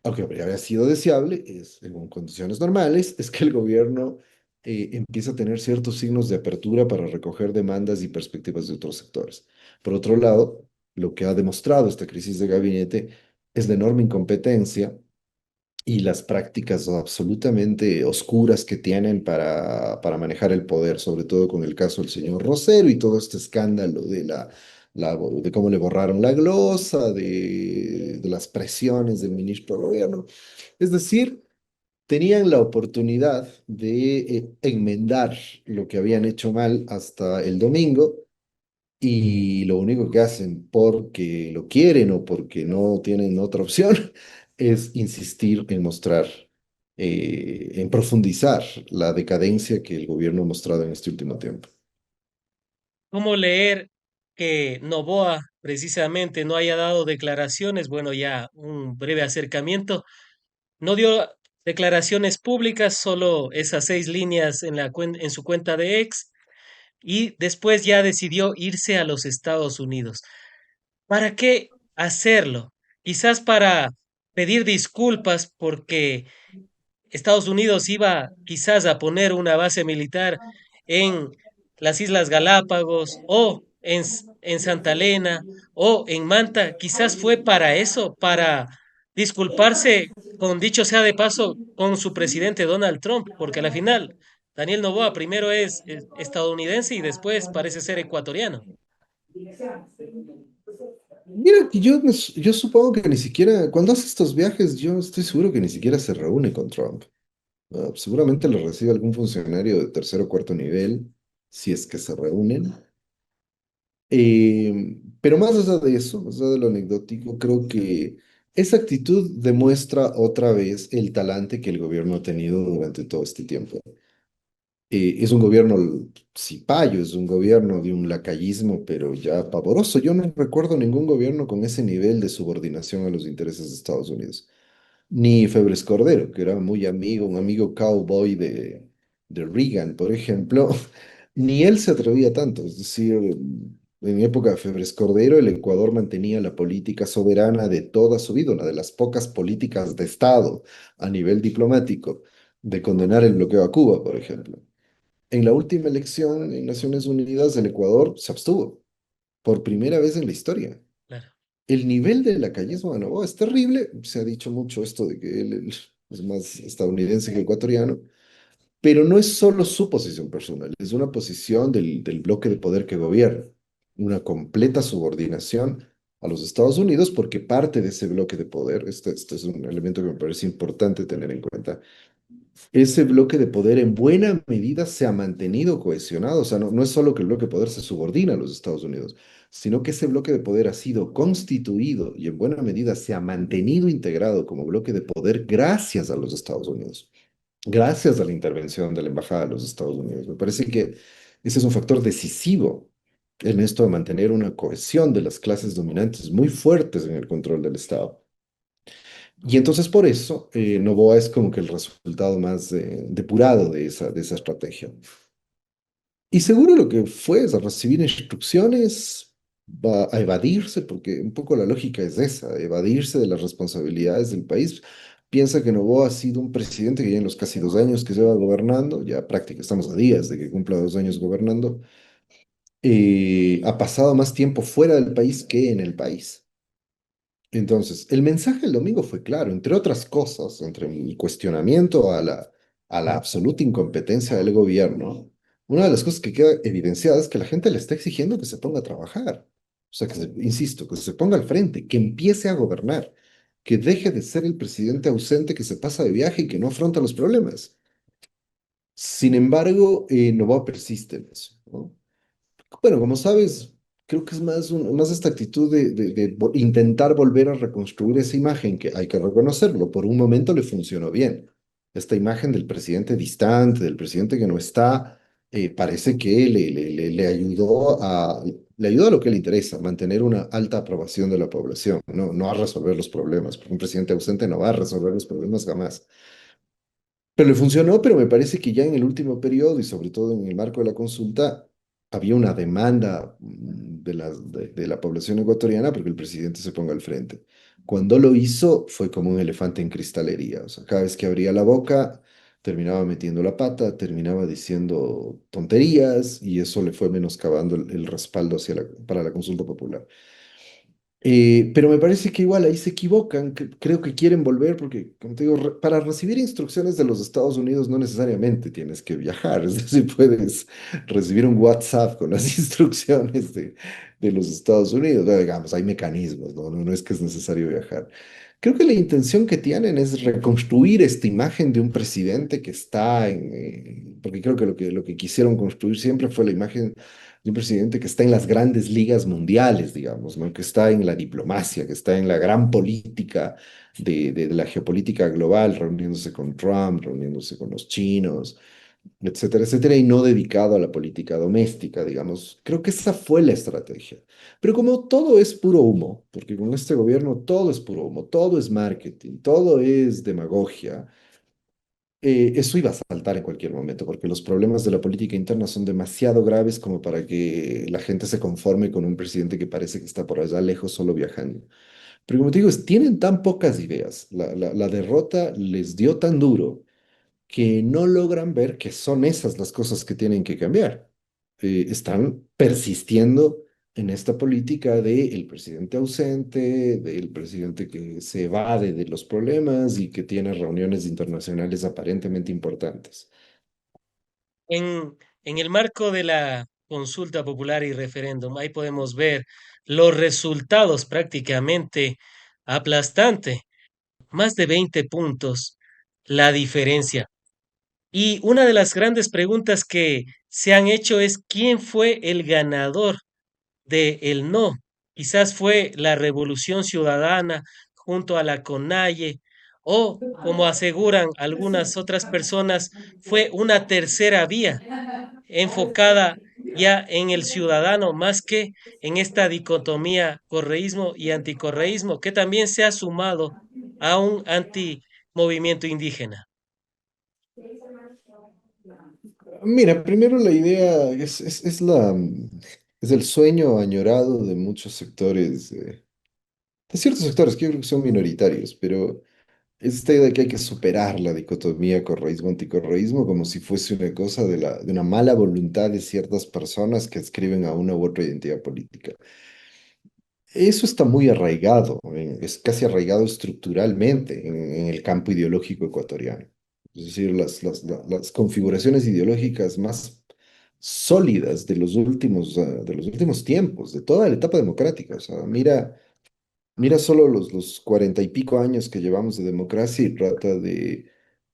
Aunque habría sido deseable, en condiciones normales, es que el gobierno empiece a tener ciertos signos de apertura para recoger demandas y perspectivas de otros sectores. Por otro lado, lo que ha demostrado esta crisis de gabinete es la enorme incompetencia y las prácticas absolutamente oscuras que tienen para manejar el poder, sobre todo con el caso del señor Rosero y todo este escándalo de cómo le borraron la glosa, de las presiones del ministro de gobierno. Es decir, tenían la oportunidad de enmendar lo que habían hecho mal hasta el domingo y lo único que hacen porque lo quieren o porque no tienen otra opción es insistir en mostrar, en profundizar la decadencia que el gobierno ha mostrado en este último tiempo. ¿Cómo leer que Noboa precisamente no haya dado declaraciones? Bueno, ya un breve acercamiento. No dio declaraciones públicas, solo esas 6 líneas en su cuenta de ex, y después ya decidió irse a los Estados Unidos. ¿Para qué hacerlo? Quizás para pedir disculpas porque Estados Unidos iba quizás a poner una base militar en las Islas Galápagos o en Santa Elena o en Manta. Quizás fue para eso, para disculparse, con dicho sea de paso, con su presidente Donald Trump, porque a la final Daniel Noboa primero es estadounidense y después parece ser ecuatoriano. Mira, que yo supongo que ni siquiera, cuando hace estos viajes, yo estoy seguro que ni siquiera se reúne con Trump. Seguramente lo recibe algún funcionario de tercer o cuarto nivel, si es que se reúnen. Pero más allá de eso, más allá de lo anecdótico, creo que esa actitud demuestra otra vez el talante que el gobierno ha tenido durante todo este tiempo. Es un gobierno cipayo, es un gobierno de un lacayismo, pero ya pavoroso. Yo no recuerdo ningún gobierno con ese nivel de subordinación a los intereses de Estados Unidos. Ni Febres Cordero, que era muy amigo, un amigo cowboy de Reagan, por ejemplo, ni él se atrevía tanto. Es decir, en época de Febres Cordero, el Ecuador mantenía la política soberana de toda su vida, una de las pocas políticas de Estado a nivel diplomático, de condenar el bloqueo a Cuba, por ejemplo. En la última elección en Naciones Unidas, el Ecuador se abstuvo por primera vez en la historia. Claro, El nivel de lacayismo de Noboa es terrible. Se ha dicho mucho esto de que él es más estadounidense que ecuatoriano, pero no es solo su posición personal, es una posición del bloque de poder que gobierna, una completa subordinación a los Estados Unidos porque parte de ese bloque de poder, este es un elemento que me parece importante tener en cuenta, ese bloque de poder en buena medida se ha mantenido cohesionado. O sea, no es solo que el bloque de poder se subordina a los Estados Unidos, sino que ese bloque de poder ha sido constituido y en buena medida se ha mantenido integrado como bloque de poder gracias a los Estados Unidos, gracias a la intervención de la Embajada de los Estados Unidos. Me parece que ese es un factor decisivo en esto de mantener una cohesión de las clases dominantes muy fuertes en el control del Estado. Y entonces por eso Novoa es como que el resultado más depurado de esa estrategia. Y seguro lo que fue es a recibir instrucciones, va a evadirse, porque un poco la lógica es esa, evadirse de las responsabilidades del país. Piensa que Novoa ha sido un presidente que ya en los casi 2 años que lleva gobernando, ya prácticamente estamos a días de que cumpla 2 años gobernando, ha pasado más tiempo fuera del país que en el país. Entonces, el mensaje el domingo fue claro, entre otras cosas, entre mi cuestionamiento a la absoluta incompetencia del gobierno, una de las cosas que queda evidenciada es que la gente le está exigiendo que se ponga a trabajar. O sea, insisto, que se ponga al frente, que empiece a gobernar, que deje de ser el presidente ausente que se pasa de viaje y que no afronta los problemas. Sin embargo, Noboa persiste en eso, ¿no? Bueno, como sabes, creo que es más, más esta actitud de intentar volver a reconstruir esa imagen que hay que reconocerlo. Por un momento le funcionó bien. Esta imagen del presidente distante, del presidente que no está, parece que le ayudó a lo que le interesa, mantener una alta aprobación de la población, no a resolver los problemas, porque un presidente ausente no va a resolver los problemas jamás. Pero le funcionó, pero me parece que ya en el último periodo y sobre todo en el marco de la consulta había una demanda de la población ecuatoriana porque el presidente se ponga al frente. Cuando lo hizo fue como un elefante en cristalería, o sea, cada vez que abría la boca terminaba metiendo la pata, terminaba diciendo tonterías y eso le fue menoscabando el respaldo para la consulta popular. Pero me parece que igual ahí se equivocan, creo que quieren volver porque, como te digo, para recibir instrucciones de los Estados Unidos no necesariamente tienes que viajar, es decir, puedes recibir un WhatsApp con las instrucciones de los Estados Unidos. Bueno, digamos, hay mecanismos, no es que es necesario viajar. Creo que la intención que tienen es reconstruir esta imagen de un presidente que está porque creo que lo que quisieron construir siempre fue la imagen de un presidente que está en las grandes ligas mundiales, digamos, ¿no? Que está en la diplomacia, que está en la gran política de la geopolítica global, reuniéndose con Trump, reuniéndose con los chinos, etcétera, etcétera, y no dedicado a la política doméstica, digamos. Creo que esa fue la estrategia. Pero como todo es puro humo, porque con este gobierno todo es puro humo, todo es marketing, todo es demagogia, eso iba a saltar en cualquier momento, porque los problemas de la política interna son demasiado graves como para que la gente se conforme con un presidente que parece que está por allá lejos solo viajando. Pero como te digo, tienen tan pocas ideas, la derrota les dio tan duro que no logran ver que son esas las cosas que tienen que cambiar. Están persistiendo en esta política del presidente ausente, del presidente que se evade de los problemas y que tiene reuniones internacionales aparentemente importantes. en el marco de la consulta popular y referéndum. Ahí podemos ver los resultados prácticamente aplastante, más de 20 puntos la diferencia. Y una de las grandes preguntas que se han hecho es quién fue el ganador de el no. Quizás fue la Revolución Ciudadana junto a la CONAIE o, como aseguran algunas otras personas, fue una tercera vía enfocada ya en el ciudadano más que en esta dicotomía correísmo y anticorreísmo, que también se ha sumado a un antimovimiento indígena. Mira, primero la idea es el sueño añorado de muchos sectores, de ciertos sectores que yo creo que son minoritarios, pero es esta idea de que hay que superar la dicotomía correísmo-anticorreísmo como si fuese una cosa de una mala voluntad de ciertas personas que escriben a una u otra identidad política. Eso está muy arraigado, es casi arraigado estructuralmente en el campo ideológico ecuatoriano. Es decir, las configuraciones ideológicas más sólidas de los últimos tiempos, de toda la etapa democrática. O sea, mira solo los 40 y pico años que llevamos de democracia y trata de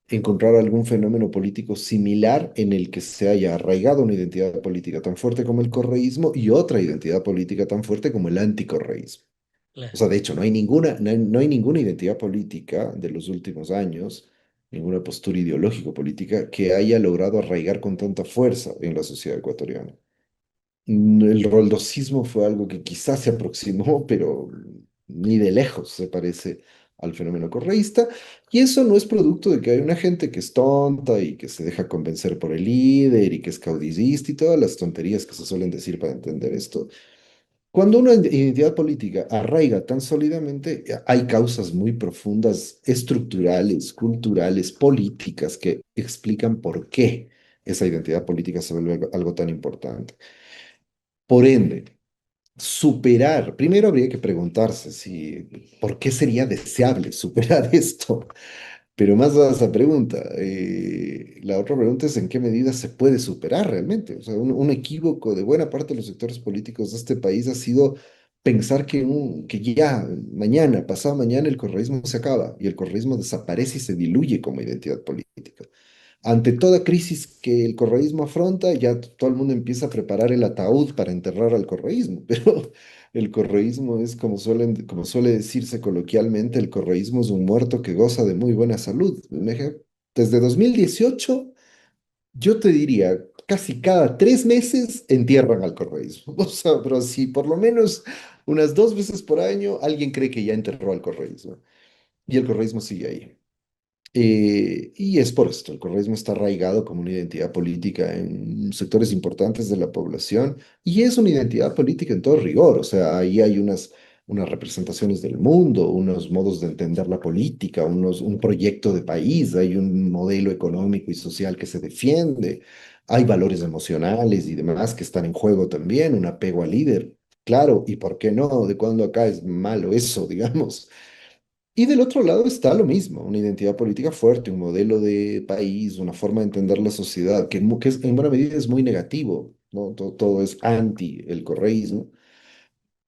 encontrar algún fenómeno político similar en el que se haya arraigado una identidad política tan fuerte como el correísmo y otra identidad política tan fuerte como el anticorreísmo. O Claro, sea, de hecho, no hay ninguna identidad política de los últimos años, ninguna postura ideológico-política que haya logrado arraigar con tanta fuerza en la sociedad ecuatoriana. El roldosismo fue algo que quizás se aproximó, pero ni de lejos se parece al fenómeno correísta. Y eso no es producto de que hay una gente que es tonta y que se deja convencer por el líder y que es caudillista y todas las tonterías que se suelen decir para entender esto. Cuando una identidad política arraiga tan sólidamente, hay causas muy profundas, estructurales, culturales, políticas, que explican por qué esa identidad política se vuelve algo tan importante. Por ende, superar, primero habría que preguntarse si, ¿por qué sería deseable superar esto? Pero más a esa pregunta, la otra pregunta es en qué medida se puede superar realmente. O sea, un equívoco de buena parte de los sectores políticos de este país ha sido pensar que ya mañana, pasado mañana, el correísmo se acaba y el correísmo desaparece y se diluye como identidad política. Ante toda crisis que el correísmo afronta, ya todo el mundo empieza a preparar el ataúd para enterrar al correísmo, pero el correísmo es, como suele decirse coloquialmente, el correísmo es un muerto que goza de muy buena salud. Desde 2018, yo te diría, casi cada 3 meses entierran al correísmo. O sea, pero si por lo menos unas 2 veces por año alguien cree que ya enterró al correísmo y el correísmo sigue ahí. Y es por esto, el correísmo está arraigado como una identidad política en sectores importantes de la población y es una identidad política en todo rigor, o sea, ahí hay unas representaciones del mundo, unos modos de entender la política, un proyecto de país, hay un modelo económico y social que se defiende, hay valores emocionales y demás que están en juego también, un apego al líder, claro, y por qué no, de cuando acá es malo eso, digamos. Y del otro lado está lo mismo, una identidad política fuerte, un modelo de país, una forma de entender la sociedad, en buena medida es muy negativo, ¿no? Todo es anti el correísmo,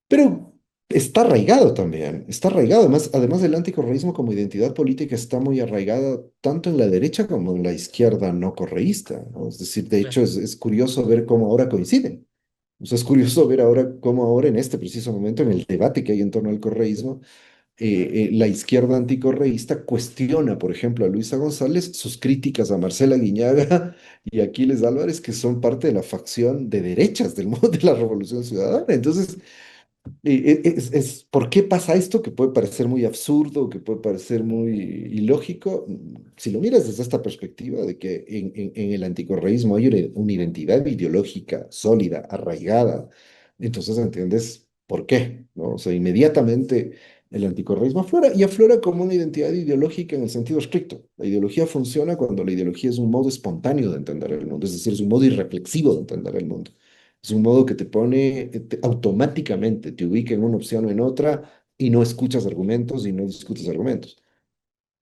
pero está arraigado también, está arraigado. Además del anticorreísmo como identidad política está muy arraigada tanto en la derecha como en la izquierda no correísta, ¿no? Es decir, de claro. hecho es curioso ver cómo ahora coinciden. O sea, es curioso ver ahora cómo ahora en este preciso momento, en el debate que hay en torno al correísmo, la izquierda anticorreísta cuestiona, por ejemplo, a Luisa González sus críticas a Marcela Guiñaga y a Aquiles Álvarez, que son parte de la facción de derechas del mundo de la Revolución Ciudadana. Entonces, ¿por qué pasa esto? Que puede parecer muy absurdo, que puede parecer muy ilógico. Si lo miras desde esta perspectiva de que en el anticorreísmo hay una identidad ideológica sólida, arraigada, entonces entiendes por qué, ¿no? O sea, inmediatamente el anticorreísmo aflora y aflora como una identidad ideológica en el sentido estricto. La ideología funciona cuando la ideología es un modo espontáneo de entender el mundo, es decir, es un modo irreflexivo de entender el mundo. Es un modo que te pone automáticamente, te ubica en una opción o en otra y no escuchas argumentos y no discutes argumentos.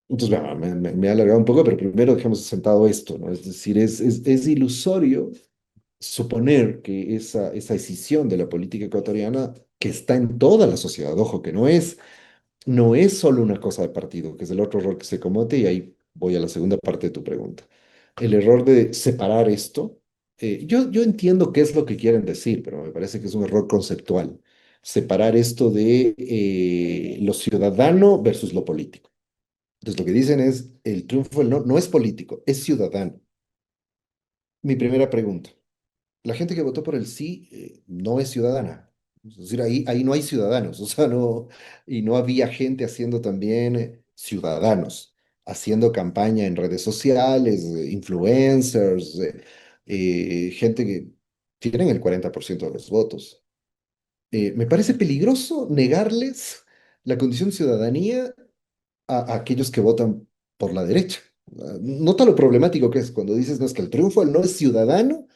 Entonces, bueno, me he alargado un poco, pero primero dejemos sentado esto, ¿no? Es decir, es ilusorio suponer que esa escisión de la política ecuatoriana, que está en toda la sociedad, ojo, que no es solo una cosa de partido, que es el otro error que se comete, y ahí voy a la segunda parte de tu pregunta. El error de separar esto, yo entiendo qué es lo que quieren decir, pero me parece que es un error conceptual. Separar esto de lo ciudadano versus lo político. Entonces, lo que dicen es, el triunfo del no es político, es ciudadano. Mi primera pregunta. La gente que votó por el sí no es ciudadana. Es decir, ahí no hay ciudadanos, o sea, no, y no había gente haciendo también ciudadanos, haciendo campaña en redes sociales, influencers, gente que tienen el 40% de los votos. Me parece peligroso negarles la condición de ciudadanía a aquellos que votan por la derecha. Nota lo problemático que es cuando dices, no, es que el triunfo no es ciudadano,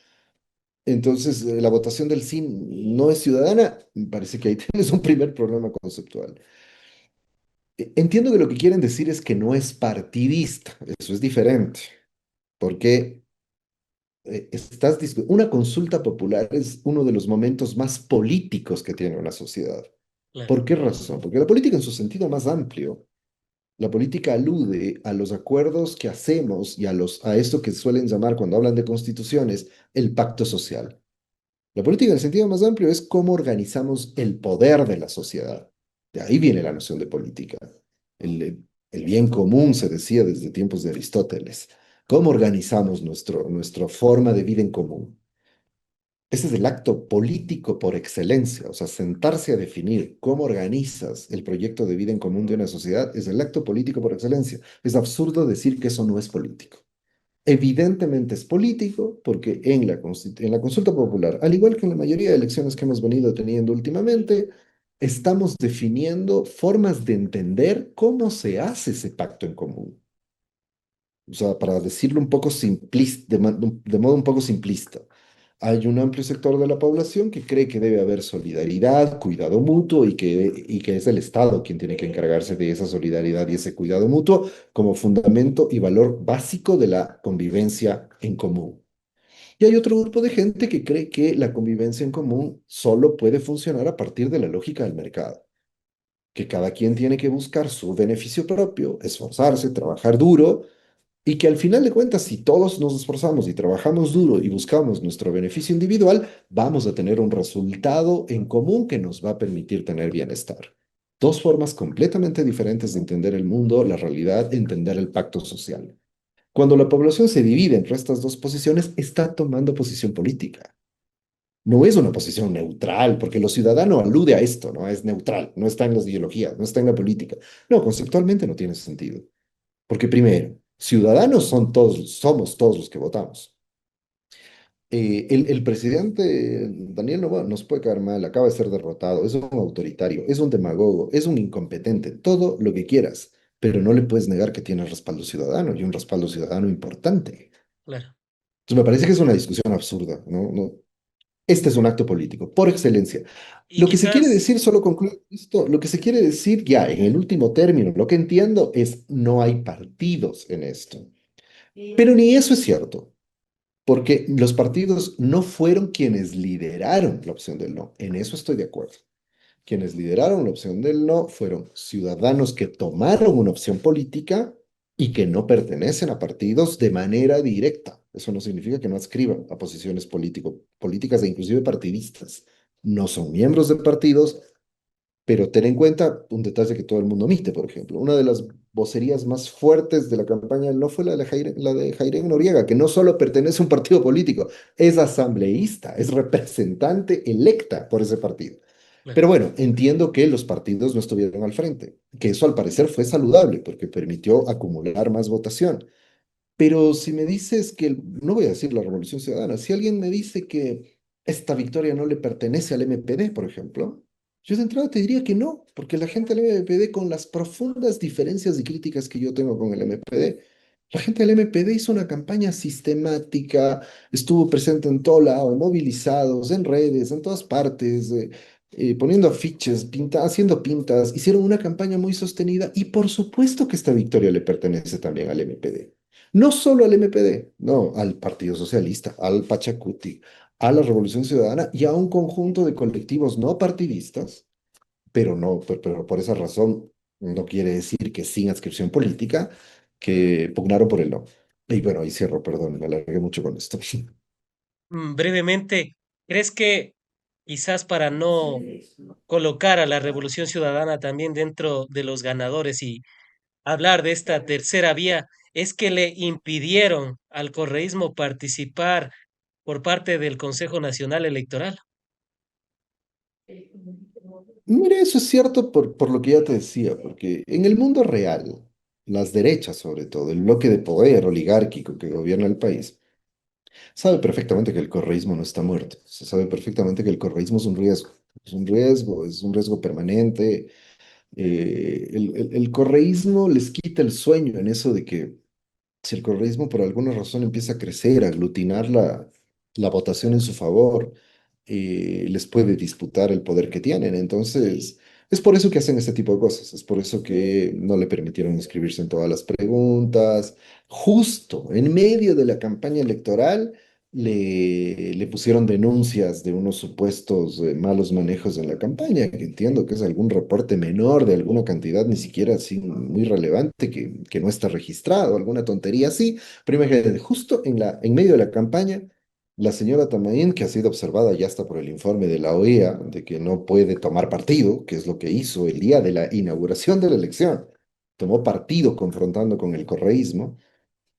entonces, la votación del sí no es ciudadana, me parece que ahí tienes un primer problema conceptual. Entiendo que lo que quieren decir es que no es partidista, eso es diferente, porque una consulta popular es uno de los momentos más políticos que tiene una sociedad. Claro, ¿Por qué razón? Porque la política en su sentido más amplio, la política alude a los acuerdos que hacemos y a esto que suelen llamar cuando hablan de constituciones, el pacto social. La política en el sentido más amplio es cómo organizamos el poder de la sociedad. De ahí viene la noción de política. El bien común se decía desde tiempos de Aristóteles. ¿Cómo organizamos nuestra forma de vida en común? Ese es el acto político por excelencia, o sea, sentarse a definir cómo organizas el proyecto de vida en común de una sociedad es el acto político por excelencia. Es absurdo decir que eso no es político. Evidentemente es político porque en la consulta popular, al igual que en la mayoría de elecciones que hemos venido teniendo últimamente, estamos definiendo formas de entender cómo se hace ese pacto en común. O sea, para decirlo un poco simplista, de modo un poco simplista, hay un amplio sector de la población que cree que debe haber solidaridad, cuidado mutuo y que es el Estado quien tiene que encargarse de esa solidaridad y ese cuidado mutuo como fundamento y valor básico de la convivencia en común. Y hay otro grupo de gente que cree que la convivencia en común solo puede funcionar a partir de la lógica del mercado, que cada quien tiene que buscar su beneficio propio, esforzarse, trabajar duro y que al final de cuentas, si todos nos esforzamos y trabajamos duro y buscamos nuestro beneficio individual, vamos a tener un resultado en común que nos va a permitir tener bienestar. Dos formas completamente diferentes de entender el mundo, la realidad, entender el pacto social. Cuando la población se divide entre estas dos posiciones, está tomando posición política. No es una posición neutral, porque lo ciudadano alude a esto, ¿no? Es neutral, no está en las ideologías, no está en la política. No, conceptualmente no tiene sentido. Porque primero, ciudadanos somos todos los que votamos. El presidente Daniel Noboa nos puede caer mal, acaba de ser derrotado, es un autoritario, es un demagogo, es un incompetente, todo lo que quieras, pero no le puedes negar que tiene respaldo ciudadano y un respaldo ciudadano importante. claro. Entonces me parece que es una discusión absurda, ¿no? Este es un acto político, por excelencia. Y Lo que se quiere quizás, decir, solo concluyo esto, lo que se quiere decir ya en el último término, lo que entiendo es no hay partidos en esto. Pero ni eso es cierto, porque los partidos no fueron quienes lideraron la opción del no. En eso estoy de acuerdo. Quienes lideraron la opción del no fueron ciudadanos que tomaron una opción política y que no pertenecen a partidos de manera directa. Eso no significa que no adscriban a posiciones políticas e inclusive partidistas. No son miembros de partidos, pero ten en cuenta un detalle que todo el mundo omite, por ejemplo. Una de las vocerías más fuertes de la campaña no fue la de Jaime Noriega, que no solo pertenece a un partido político, es asambleísta, es representante electa por ese partido. claro, Pero bueno, entiendo que los partidos no estuvieron al frente, que eso al parecer fue saludable porque permitió acumular más votación. Pero si me dices que, no voy a decir la Revolución Ciudadana, si alguien me dice que esta victoria no le pertenece al MPD, por ejemplo, yo de entrada te diría que no, porque la gente del MPD, con las profundas diferencias y críticas que yo tengo con el MPD, la gente del MPD hizo una campaña sistemática, estuvo presente en todo lado, movilizados, en redes, en todas partes, poniendo afiches, haciendo pintas, hicieron una campaña muy sostenida y por supuesto que esta victoria le pertenece también al MPD. No solo al MPD, no, al Partido Socialista, al Pachacuti, a la Revolución Ciudadana y a un conjunto de colectivos no partidistas, pero no, pero por esa razón no quiere decir que sin adscripción política, que pugnaron por el no. Y bueno, ahí cierro, perdón, me alargué mucho con esto. Brevemente, ¿crees que quizás para no colocar a la Revolución Ciudadana también dentro de los ganadores y hablar de esta tercera vía, es que le impidieron al correísmo participar por parte del Consejo Nacional Electoral? Mire, eso es cierto por lo que ya te decía, porque en el mundo real, las derechas sobre todo, el bloque de poder oligárquico que gobierna el país, sabe perfectamente que el correísmo no está muerto. Se sabe perfectamente que el correísmo es un riesgo. Es un riesgo permanente. El correísmo les quita el sueño en eso de que si el correísmo por alguna razón empieza a crecer, a aglutinar la votación en su favor, les puede disputar el poder que tienen. Entonces, es por eso que hacen este tipo de cosas. Es por eso que no le permitieron inscribirse en todas las preguntas. Justo en medio de la campaña electoral, le pusieron denuncias de unos supuestos malos manejos en la campaña, que entiendo que es algún reporte menor de alguna cantidad, ni siquiera así muy relevante, que no está registrado, alguna tontería así. Pero imagínate, justo en medio de la campaña la señora Tamaín, que ha sido observada ya hasta por el informe de la OEA, de que no puede tomar partido, que es lo que hizo el día de la inauguración de la elección, tomó partido confrontando con el correísmo.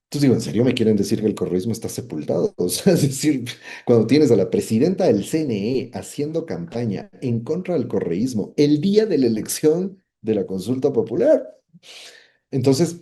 Entonces digo, ¿en serio me quieren decir que el correísmo está sepultado? O sea, es decir, cuando tienes a la presidenta del CNE haciendo campaña en contra del correísmo el día de la elección de la consulta popular. Entonces,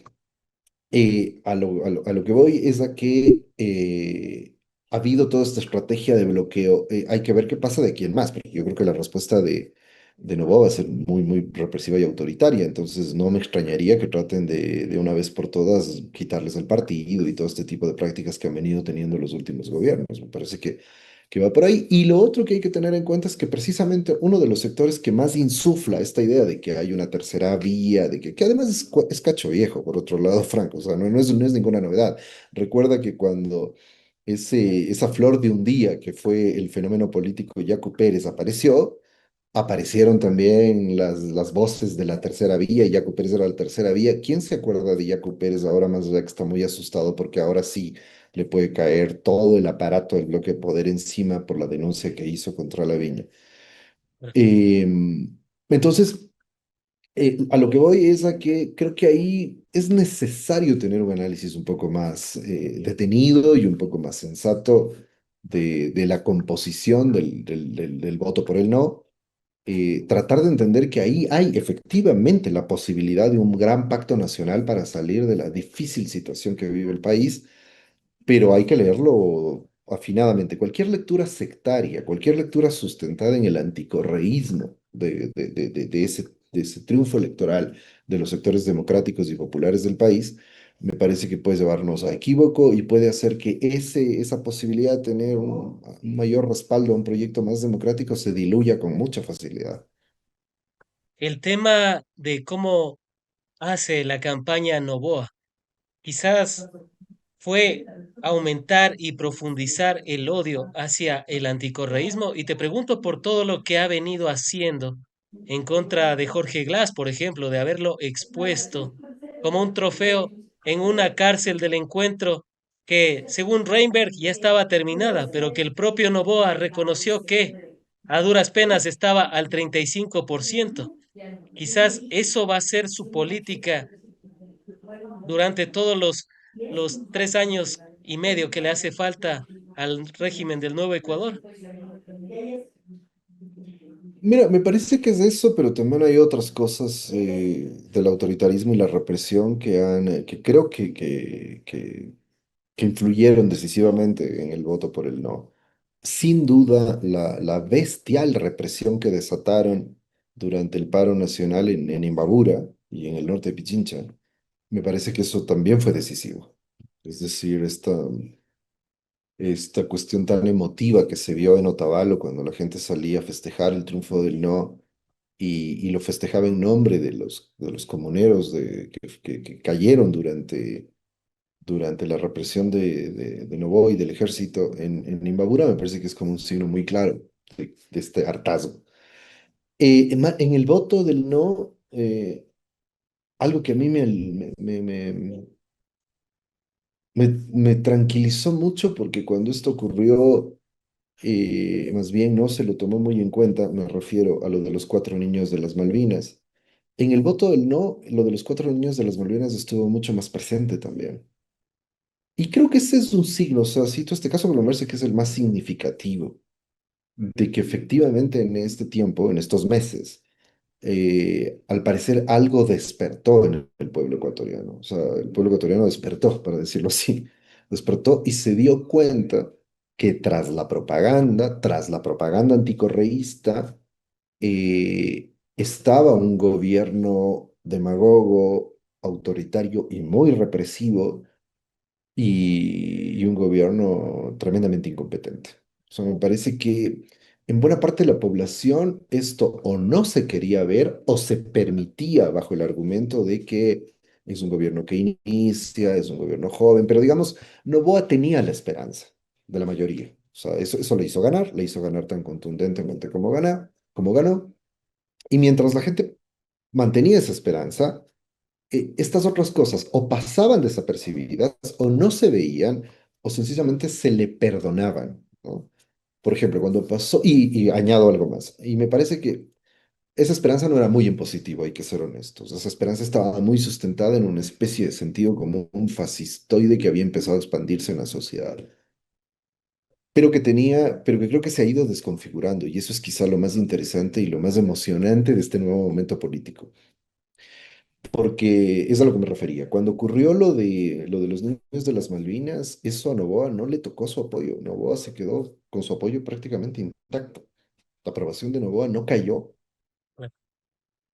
a lo que voy es a que ha habido toda esta estrategia de bloqueo. Hay que ver qué pasa de quién más, porque yo creo que la respuesta de Noboa va a ser muy, muy represiva y autoritaria. Entonces, no me extrañaría que traten de una vez por todas quitarles el partido y todo este tipo de prácticas que han venido teniendo los últimos gobiernos. Me parece que va por ahí. Y lo otro que hay que tener en cuenta es que precisamente uno de los sectores que más insufla esta idea de que hay una tercera vía, que además es cacho viejo, por otro lado, Franco, o sea, no es ninguna novedad. Recuerda que cuando esa flor de un día, que fue el fenómeno político Yacu Pérez, apareció, aparecieron también las voces de la tercera vía, y Yacu Pérez era la tercera vía. ¿Quién se acuerda de Yacu Pérez ahora, más allá que está muy asustado porque ahora sí le puede caer todo el aparato del bloque de poder encima por la denuncia que hizo contra la viña? Entonces, a lo que voy es a que creo que ahí es necesario tener un análisis un poco más detenido y un poco más sensato de la composición del voto por el no. Tratar de entender que ahí hay efectivamente la posibilidad de un gran pacto nacional para salir de la difícil situación que vive el país, pero hay que leerlo afinadamente. Cualquier lectura sectaria, cualquier lectura sustentada en el anticorreísmo de ese triunfo electoral de los sectores democráticos y populares del país, me parece que puede llevarnos a equívoco y puede hacer que esa posibilidad de tener un mayor respaldo a un proyecto más democrático se diluya con mucha facilidad. El tema de cómo hace la campaña Novoa, quizás fue aumentar y profundizar el odio hacia el anticorreísmo. Y te pregunto por todo lo que ha venido haciendo en contra de Jorge Glass, por ejemplo, de haberlo expuesto como un trofeo en una cárcel del encuentro que, según Reinberg, ya estaba terminada, pero que el propio Novoa reconoció que a duras penas estaba al 35%. Quizás eso va a ser su política durante todos los 3 años y medio que le hace falta al régimen del Nuevo Ecuador. Mira, me parece que es eso, pero también hay otras cosas del autoritarismo y la represión que creo que influyeron decisivamente en el voto por el no. Sin duda, la bestial represión que desataron durante el paro nacional en Imbabura y en el norte de Pichincha, me parece que eso también fue decisivo. Es decir, esta cuestión tan emotiva que se vio en Otavalo cuando la gente salía a festejar el triunfo del no y lo festejaba en nombre de los comuneros que cayeron durante la represión de Noboa y del ejército en Imbabura, me parece que es como un signo muy claro de este hartazgo. En el voto del no, algo que a mí me tranquilizó mucho porque cuando esto ocurrió, más bien no se lo tomó muy en cuenta, me refiero a lo de los 4 niños de las Malvinas. En el voto del no, lo de los 4 niños de las Malvinas estuvo mucho más presente también. Y creo que ese es un signo, o sea, cito este caso, pero me parece que es el más significativo de que efectivamente en este tiempo, en estos meses, al parecer algo despertó en el pueblo ecuatoriano. O sea, el pueblo ecuatoriano despertó, para decirlo así. Despertó y se dio cuenta que tras la propaganda anticorreísta, estaba un gobierno demagogo, autoritario y muy represivo y un gobierno tremendamente incompetente. O sea, me parece que en buena parte de la población esto o no se quería ver o se permitía bajo el argumento de que es un gobierno que inicia, es un gobierno joven, pero digamos, Noboa tenía la esperanza de la mayoría. O sea, eso le hizo ganar tan contundentemente como ganó. Y mientras la gente mantenía esa esperanza, estas otras cosas o pasaban desapercibidas o no se veían o sencillamente se le perdonaban, ¿no? Por ejemplo, cuando pasó, y añado algo más, y me parece que esa esperanza no era muy impositiva, hay que ser honestos. Esa esperanza estaba muy sustentada en una especie de sentido como un fascistoide que había empezado a expandirse en la sociedad, pero que creo que se ha ido desconfigurando, y eso es quizá lo más interesante y lo más emocionante de este nuevo momento político. Porque es a lo que me refería. Cuando ocurrió lo de los niños de las Malvinas, eso a Noboa no le tocó su apoyo. Noboa se quedó con su apoyo prácticamente intacto. La aprobación de Noboa no cayó. Claro,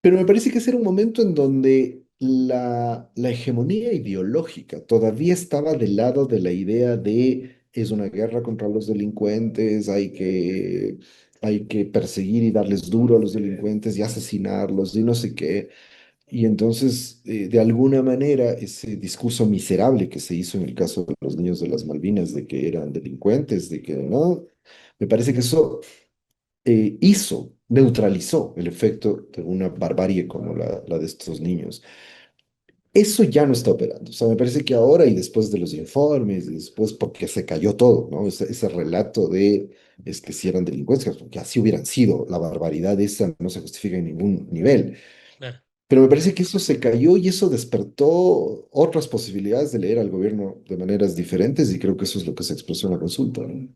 Pero me parece que ese era un momento en donde la hegemonía ideológica todavía estaba del lado de la idea de es una guerra contra los delincuentes, hay que perseguir y darles duro a los delincuentes y asesinarlos y no sé qué. Y entonces, de alguna manera, ese discurso miserable que se hizo en el caso de los niños de las Malvinas, de que eran delincuentes, de que no, me parece que eso neutralizó el efecto de una barbarie como la de estos niños. Eso ya no está operando. O sea, me parece que ahora y después de los informes, y después porque se cayó todo, ¿no? Ese relato de es que si eran delincuentes, que así hubieran sido, la barbaridad esa no se justifica en ningún nivel. claro. Pero me parece que eso se cayó y eso despertó otras posibilidades de leer al gobierno de maneras diferentes y creo que eso es lo que se expresó en la consulta, ¿no?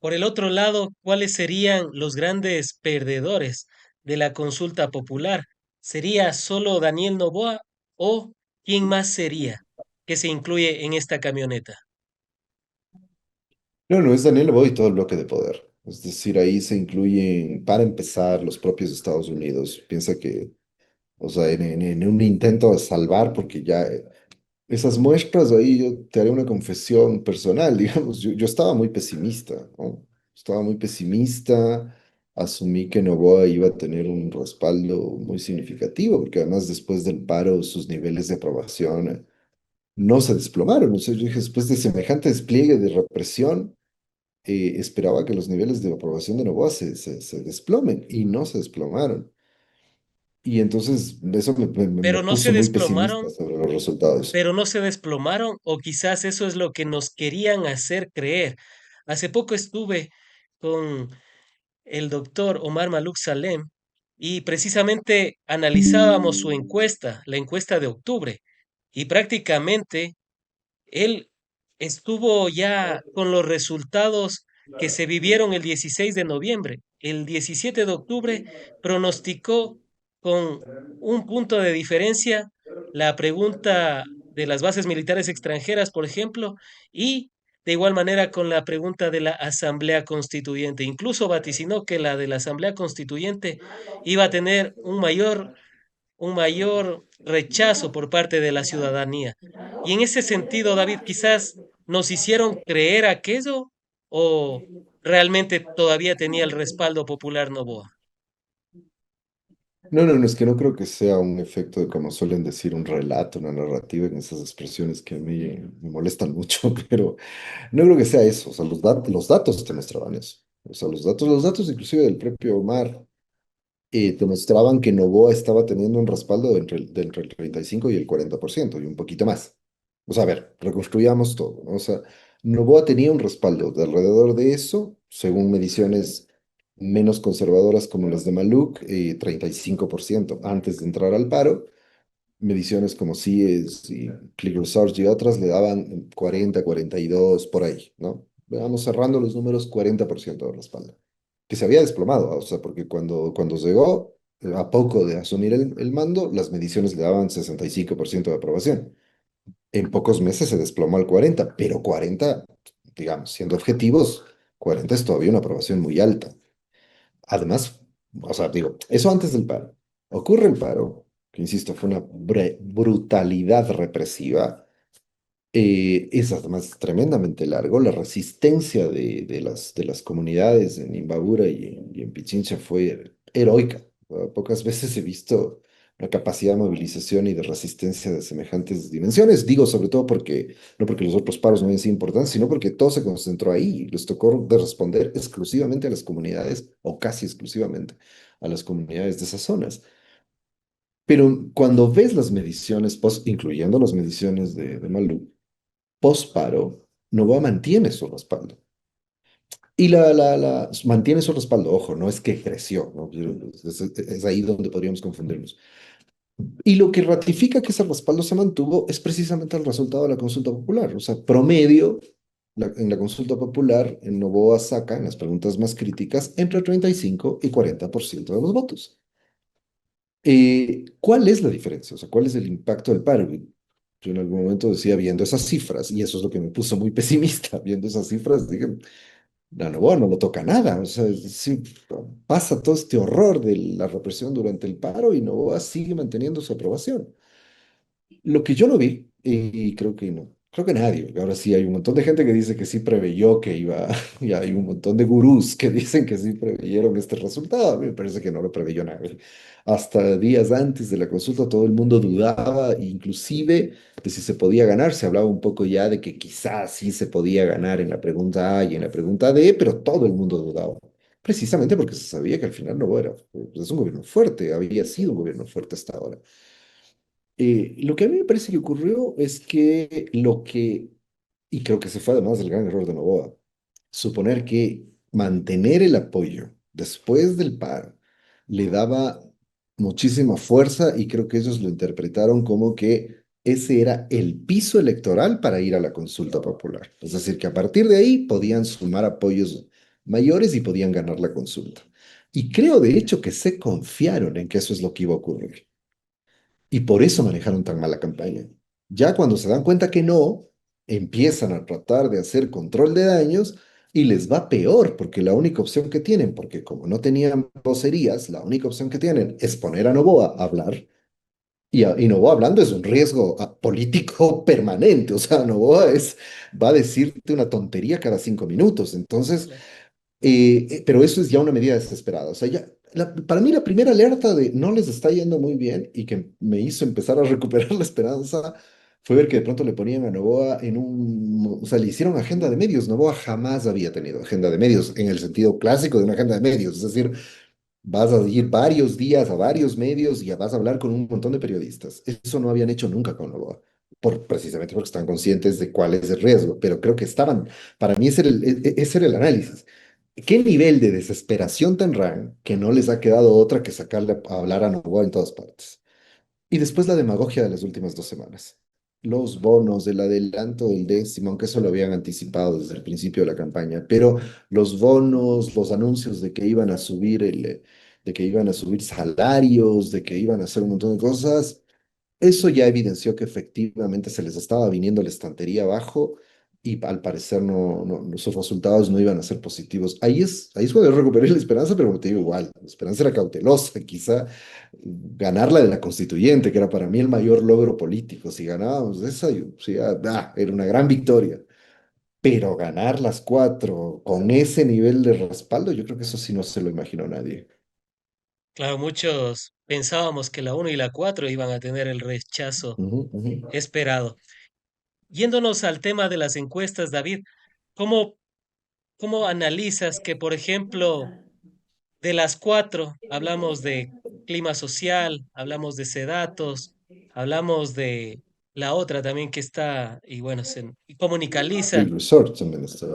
Por el otro lado, ¿cuáles serían los grandes perdedores de la consulta popular? ¿Sería solo Daniel Noboa o quién más sería que se incluye en esta camioneta? No, no, es Daniel Boy y todo el bloque de poder. Es decir, ahí se incluyen, para empezar, los propios Estados Unidos. Piensa que, o sea, en un intento de salvar, porque ya esas muestras ahí, yo te haré una confesión personal, digamos, yo estaba muy pesimista, ¿no? Estaba muy pesimista, asumí que Noboa iba a tener un respaldo muy significativo, porque además después del paro sus niveles de aprobación no se desplomaron. O sea, yo dije, después de semejante despliegue de represión, esperaba que los niveles de aprobación de Noboa se desplomen y no se desplomaron. Y entonces eso me Pero no se puso muy pesimista desplomaron, sobre los resultados. pero no se desplomaron, o quizás eso es lo que nos querían hacer creer. Hace poco estuve con el doctor Omar Maluk Salem y precisamente analizábamos su encuesta, la encuesta de octubre, y prácticamente él estuvo ya con los resultados que se vivieron el 16 de noviembre. El 17 de octubre pronosticó con un punto de diferencia la pregunta de las bases militares extranjeras, por ejemplo, y de igual manera con la pregunta de la Asamblea Constituyente. Incluso vaticinó que la de la Asamblea Constituyente iba a tener un mayor rechazo por parte de la ciudadanía. Y en ese sentido, David, quizás nos hicieron creer aquello o realmente todavía tenía el respaldo popular Novoa. No, es que no creo que sea un efecto de, como suelen decir, un relato, una narrativa en esas expresiones que a mí me molestan mucho, pero no creo que sea eso. O sea, los datos te mostraban eso. O sea, los datos inclusive del propio Omar te mostraban que Novoa estaba teniendo un respaldo de entre el 35 y el 40% y un poquito más. O sea, a ver, reconstruyamos todo, ¿no? O sea, Novoa tenía un respaldo de alrededor de eso, según mediciones menos conservadoras como las de Maluk, 35% antes de entrar al paro. Mediciones como CIES y Click Research y otras le daban 40, 42 por ahí, ¿no? Vamos cerrando los números, 40% de respaldo que se había desplomado, ¿ah? O sea, porque cuando llegó, a poco de asumir el mando, las mediciones le daban 65% de aprobación. En pocos meses se desplomó al 40, pero 40, digamos, siendo objetivos, 40 es todavía una aprobación muy alta. Además, o sea, digo, eso antes del paro. Ocurre el paro, que insisto, fue una brutalidad represiva, es además tremendamente largo. La resistencia de las comunidades en Imbabura y en Pichincha fue heroica. Pocas veces he visto una capacidad de movilización y de resistencia de semejantes dimensiones. Digo, sobre todo porque, no porque los otros paros no hayan sido importantes, sino porque todo se concentró ahí. Les tocó de responder exclusivamente a las comunidades, o casi exclusivamente a las comunidades de esas zonas. Pero cuando ves las mediciones, incluyendo las mediciones de Malú, post-paro, Novoa mantiene su respaldo. Y mantiene su respaldo, ojo, no es que creció, ¿no? Es ahí donde podríamos confundirnos. Y lo que ratifica que ese respaldo se mantuvo es precisamente el resultado de la consulta popular. O sea, promedio, en la consulta popular, en Novoa saca, en las preguntas más críticas, entre 35 y 40% de los votos. ¿Cuál es la diferencia? O sea, ¿cuál es el impacto del paro? Yo en algún momento decía, viendo esas cifras, y eso es lo que me puso muy pesimista, viendo esas cifras, dije, no, no, bueno, no lo toca nada. O sea, sí, pasa todo este horror de la represión durante el paro y Novoa sigue manteniendo su aprobación. Lo que yo no vi, y creo que no, creo que nadie, ahora sí hay un montón de gente que dice que sí preveyó que iba, y hay un montón de gurús que dicen que sí preveyeron este resultado. A mí me parece que no lo preveyó nadie. Hasta días antes de la consulta todo el mundo dudaba, inclusive de si se podía ganar. Se hablaba un poco ya de que quizás sí se podía ganar en la pregunta A y en la pregunta D, pero todo el mundo dudaba. Precisamente porque se sabía que al final no era, pues, es un gobierno fuerte, había sido un gobierno fuerte hasta ahora. Lo que a mí me parece que ocurrió es que y creo que se fue además del gran error de Novoa, suponer que mantener el apoyo después del paro le daba muchísima fuerza y creo que ellos lo interpretaron como que ese era el piso electoral para ir a la consulta popular. Es decir, que a partir de ahí podían sumar apoyos mayores y podían ganar la consulta. Y creo de hecho que se confiaron en que eso es lo que iba a ocurrir. Y por eso manejaron tan mal la campaña. Ya cuando se dan cuenta que no, empiezan a tratar de hacer control de daños y les va peor, porque la única opción que tienen, porque como no tenían vocerías, la única opción que tienen es poner a Novoa a hablar. Y Novoa hablando es un riesgo político permanente. O sea, Novoa va a decirte una tontería cada 5 minutos. Entonces, pero eso es ya una medida desesperada. O sea, ya, para mí la primera alerta de no les está yendo muy bien y que me hizo empezar a recuperar la esperanza fue ver que de pronto le ponían a Novoa o sea, le hicieron agenda de medios. Novoa jamás había tenido agenda de medios en el sentido clásico de una agenda de medios. Es decir, vas a ir varios días a varios medios y ya vas a hablar con un montón de periodistas. Eso no habían hecho nunca con Novoa. Precisamente porque están conscientes de cuál es el riesgo, pero creo que para mí ese era el análisis. ¿Qué nivel de desesperación tendrán que no les ha quedado otra que sacarle a hablar a Novoa en todas partes? Y después la demagogia de las últimas 2 semanas. Los bonos, el adelanto del décimo, aunque eso lo habían anticipado desde el principio de la campaña, pero los bonos, los anuncios de que iban a subir de que iban a subir salarios, de que iban a hacer un montón de cosas, eso ya evidenció que efectivamente se les estaba viniendo la estantería abajo y al parecer sus resultados no iban a ser positivos. Ahí es cuando yo recuperé la esperanza, pero como te digo, igual, la esperanza era cautelosa, quizá ganar la de la constituyente, que era para mí el mayor logro político. Si ganábamos esa, sí, era una gran victoria. Pero ganar las cuatro con ese nivel de respaldo, yo creo que eso sí no se lo imaginó nadie. Claro, muchos pensábamos que la uno y la 4 iban a tener el rechazo Ujú, ujú. esperado. Yéndonos al tema de las encuestas, David, ¿cómo, cómo analizas que, por ejemplo, de las 4 hablamos de clima social, hablamos de sedatos, hablamos de la otra también que está, y bueno, y Real Resort también está,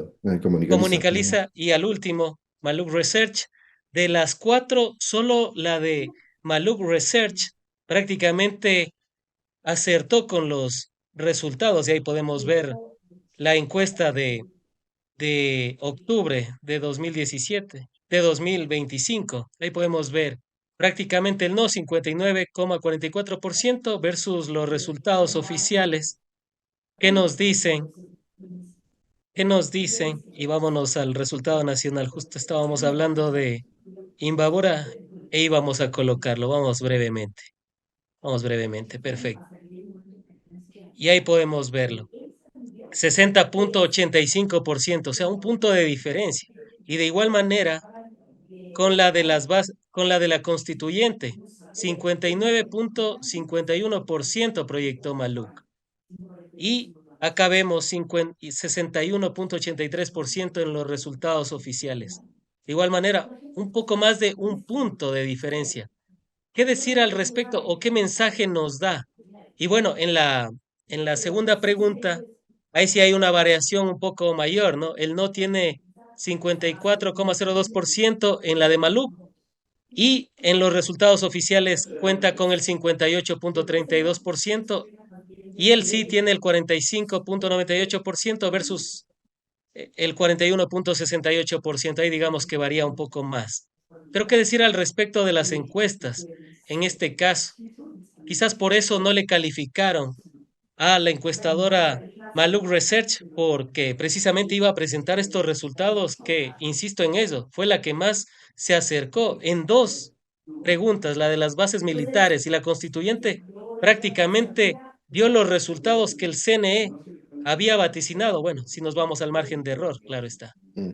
comunicaliza. Ujú. Comunicaliza y al último, Maluk Research. De las 4, solo la de Maluk Research prácticamente acertó con los resultados y ahí podemos ver la encuesta de octubre de 2017, de 2025. Ahí podemos ver prácticamente el no 59,44% versus los resultados oficiales que nos dicen, que nos dicen, y vámonos al resultado nacional. Justo estábamos hablando de Imbabura e íbamos a colocarlo. Vamos brevemente, perfecto. Y ahí podemos verlo. 60,85%, o sea, un punto de diferencia. Y de igual manera, con la de con la de la constituyente, 59,51% proyectó Maluk. Y acá vemos 61,83% en los resultados oficiales. De igual manera, un poco más de un punto de diferencia. ¿Qué decir al respecto o qué mensaje nos da? Y bueno, en la segunda pregunta, ahí sí hay una variación un poco mayor, ¿no? El no tiene 54,02% en la de Maluk y en los resultados oficiales cuenta con el 58,32% y el sí tiene el 45,98% versus el 41,68%. Ahí digamos que varía un poco más. Pero qué decir al respecto de las encuestas en este caso. Quizás por eso no le calificaron a la encuestadora Maluk Research, porque precisamente iba a presentar estos resultados que, insisto en eso, fue la que más se acercó en dos preguntas, la de las bases militares y la constituyente, prácticamente dio los resultados que el CNE había vaticinado. Bueno, si nos vamos al margen de error, claro está. Mm.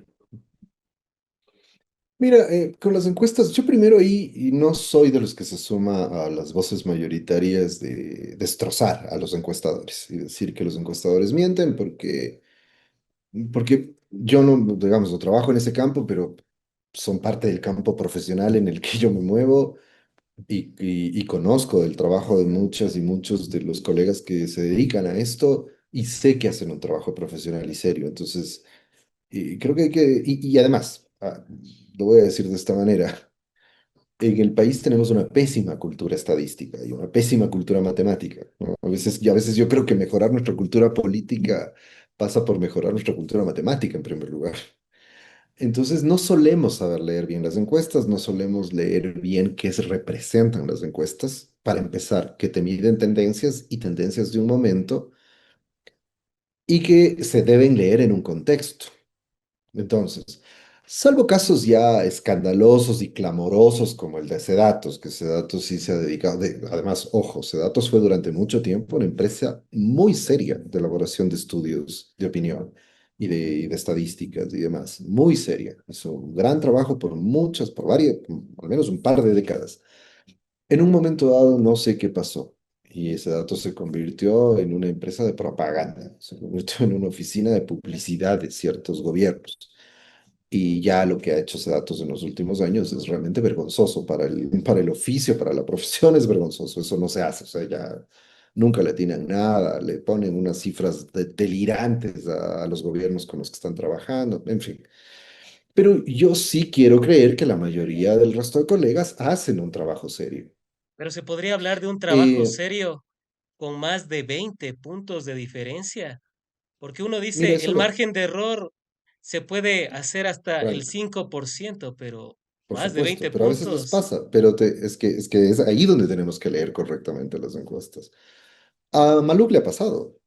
Mira, con las encuestas, yo primero ahí y no soy de los que se suma a las voces mayoritarias de destrozar a los encuestadores y decir que los encuestadores mienten porque yo no, digamos, no trabajo en ese campo, pero son parte del campo profesional en el que yo me muevo y conozco el trabajo de muchas y muchos de los colegas que se dedican a esto y sé que hacen un trabajo profesional y serio. Entonces, creo que hay que, y además, lo voy a decir de esta manera, en el país tenemos una pésima cultura estadística y una pésima cultura matemática, ¿no? A veces yo creo que mejorar nuestra cultura política pasa por mejorar nuestra cultura matemática en primer lugar. Entonces, no solemos saber leer bien las encuestas, no solemos leer bien qué se representan las encuestas. Para empezar, que te miden tendencias y tendencias de un momento y que se deben leer en un contexto. Entonces, salvo casos ya escandalosos y clamorosos como el de Sedatos, que Sedatos sí se ha dedicado, además, ojo, Sedatos fue durante mucho tiempo una empresa muy seria de elaboración de estudios de opinión y de estadísticas y demás, muy seria. Hizo un gran trabajo por muchas, por varias, al menos un par de décadas. En un momento dado, no sé qué pasó. Y ese dato se convirtió en una empresa de propaganda, se convirtió en una oficina de publicidad de ciertos gobiernos. Y ya lo que ha hecho Sedatos en los últimos años es realmente vergonzoso para el oficio, para la profesión es vergonzoso. Eso no se hace. O sea, ya nunca le tienen nada, le ponen unas cifras delirantes a los gobiernos con los que están trabajando, en fin. Pero yo sí quiero creer que la mayoría del resto de colegas hacen un trabajo serio. Pero se podría hablar de un trabajo Eh, serio con más de 20 puntos de diferencia. Porque uno Mira, dice, eso el lo, margen de error se puede hacer hasta el Frank, 5%, pero por más de 20 supuesto, pero a veces les puntos. pasa, pero es que es ahí donde tenemos que leer correctamente las encuestas. A Maluk le ha pasado.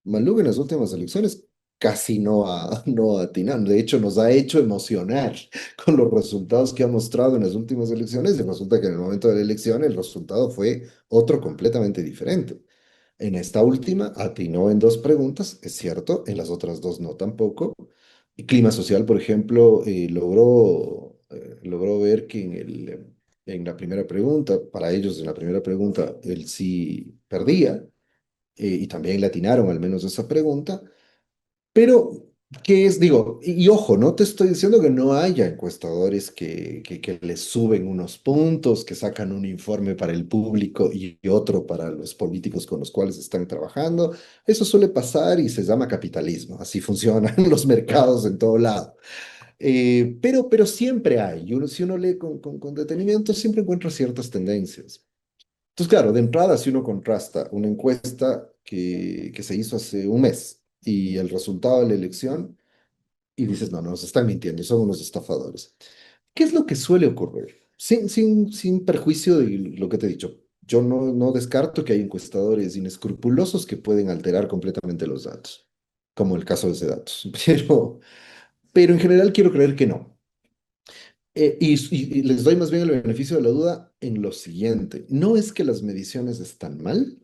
Maluk en las últimas elecciones casi no ha atinado. De hecho, nos ha hecho emocionar con los resultados que ha mostrado en las últimas elecciones y resulta que en el momento de la elección el resultado fue otro completamente diferente. En esta última atinó en dos preguntas, es cierto, en las otras dos no tampoco. Y clima social, por ejemplo, logró ver que en el En la primera pregunta, para ellos en la primera pregunta, él sí perdía, y también le atinaron al menos esa pregunta, pero, ¿qué es? Digo, y ojo, no te estoy diciendo que no haya encuestadores que les suben unos puntos, que sacan un informe para el público y otro para los políticos con los cuales están trabajando. Eso suele pasar y se llama capitalismo. Así funcionan los mercados en todo lado. Pero siempre hay, y si uno lee con detenimiento, siempre encuentra ciertas tendencias. Entonces, claro, de entrada, si uno contrasta una encuesta que se hizo hace un mes y el resultado de la elección, y dices, no, nos están mintiendo, son unos estafadores. ¿Qué es lo que suele ocurrir? Sin perjuicio de lo que te he dicho. Yo no descarto que hay encuestadores inescrupulosos que pueden alterar completamente los datos, como el caso de ese datos, pero en general quiero creer que no. Y les doy más bien el beneficio de la duda en lo siguiente. No es que las mediciones están mal,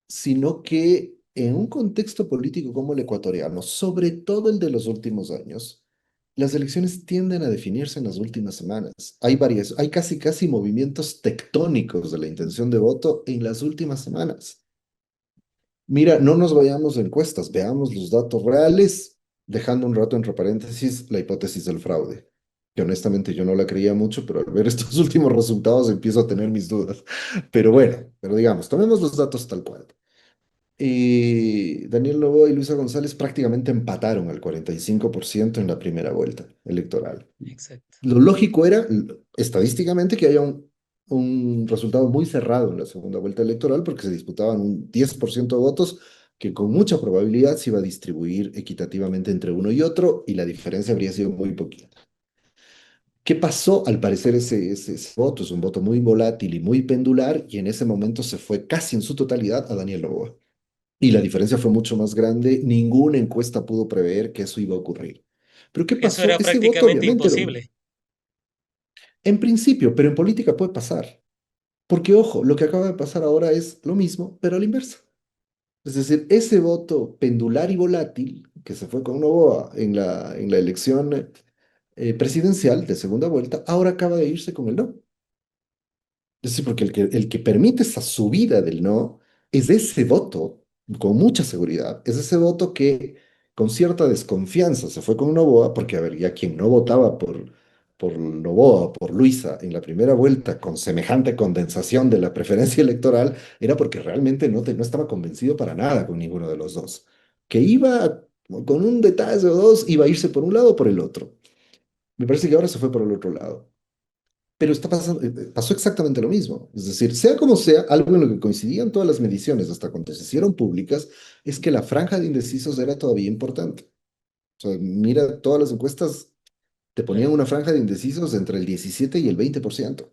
sino que en un contexto político como el ecuatoriano, sobre todo el de los últimos años, las elecciones tienden a definirse en las últimas semanas. Hay casi movimientos tectónicos de la intención de voto en las últimas semanas. Mira, no nos vayamos a encuestas, veamos los datos reales, dejando un rato entre paréntesis la hipótesis del fraude, que honestamente yo no la creía mucho, pero al ver estos últimos resultados empiezo a tener mis dudas. Pero bueno, pero digamos, tomemos los datos tal cual. Y Daniel Noboa y Luisa González prácticamente empataron al 45% en la primera vuelta electoral. Exacto. Lo lógico era, estadísticamente, que haya un resultado muy cerrado en la segunda vuelta electoral porque se disputaban un 10% de votos que con mucha probabilidad se iba a distribuir equitativamente entre uno y otro y la diferencia habría sido muy poquita. ¿Qué pasó? Al parecer ese voto es un voto muy volátil y muy pendular y en ese momento se fue casi en su totalidad a Daniel Noboa. Y la diferencia fue mucho más grande. Ninguna encuesta pudo prever que eso iba a ocurrir. Pero ¿qué Eso pasó? era Ese voto prácticamente obviamente imposible. en principio, pero en política puede pasar. Porque ojo, lo que acaba de pasar ahora es lo mismo, pero a la inversa. Es decir, ese voto pendular y volátil que se fue con Noboa en la elección presidencial de segunda vuelta, ahora acaba de irse con el no. Es decir, porque el que permite esa subida del no es ese voto, con mucha seguridad, es ese voto que con cierta desconfianza se fue con Noboa, porque a ver, ya quien no votaba por Noboa, por Luisa en la primera vuelta, con semejante condensación de la preferencia electoral, era porque realmente no estaba convencido para nada con ninguno de los dos. Que iba con un detalle o dos, iba a irse por un lado o por el otro. Me parece que ahora se fue por el otro lado. Pero pasó exactamente lo mismo. Es decir, sea como sea, algo en lo que coincidían todas las mediciones hasta cuando se hicieron públicas es que la franja de indecisos era todavía importante. O sea, mira, todas las encuestas te ponían Claro. una franja de indecisos entre el 17 y el 20%.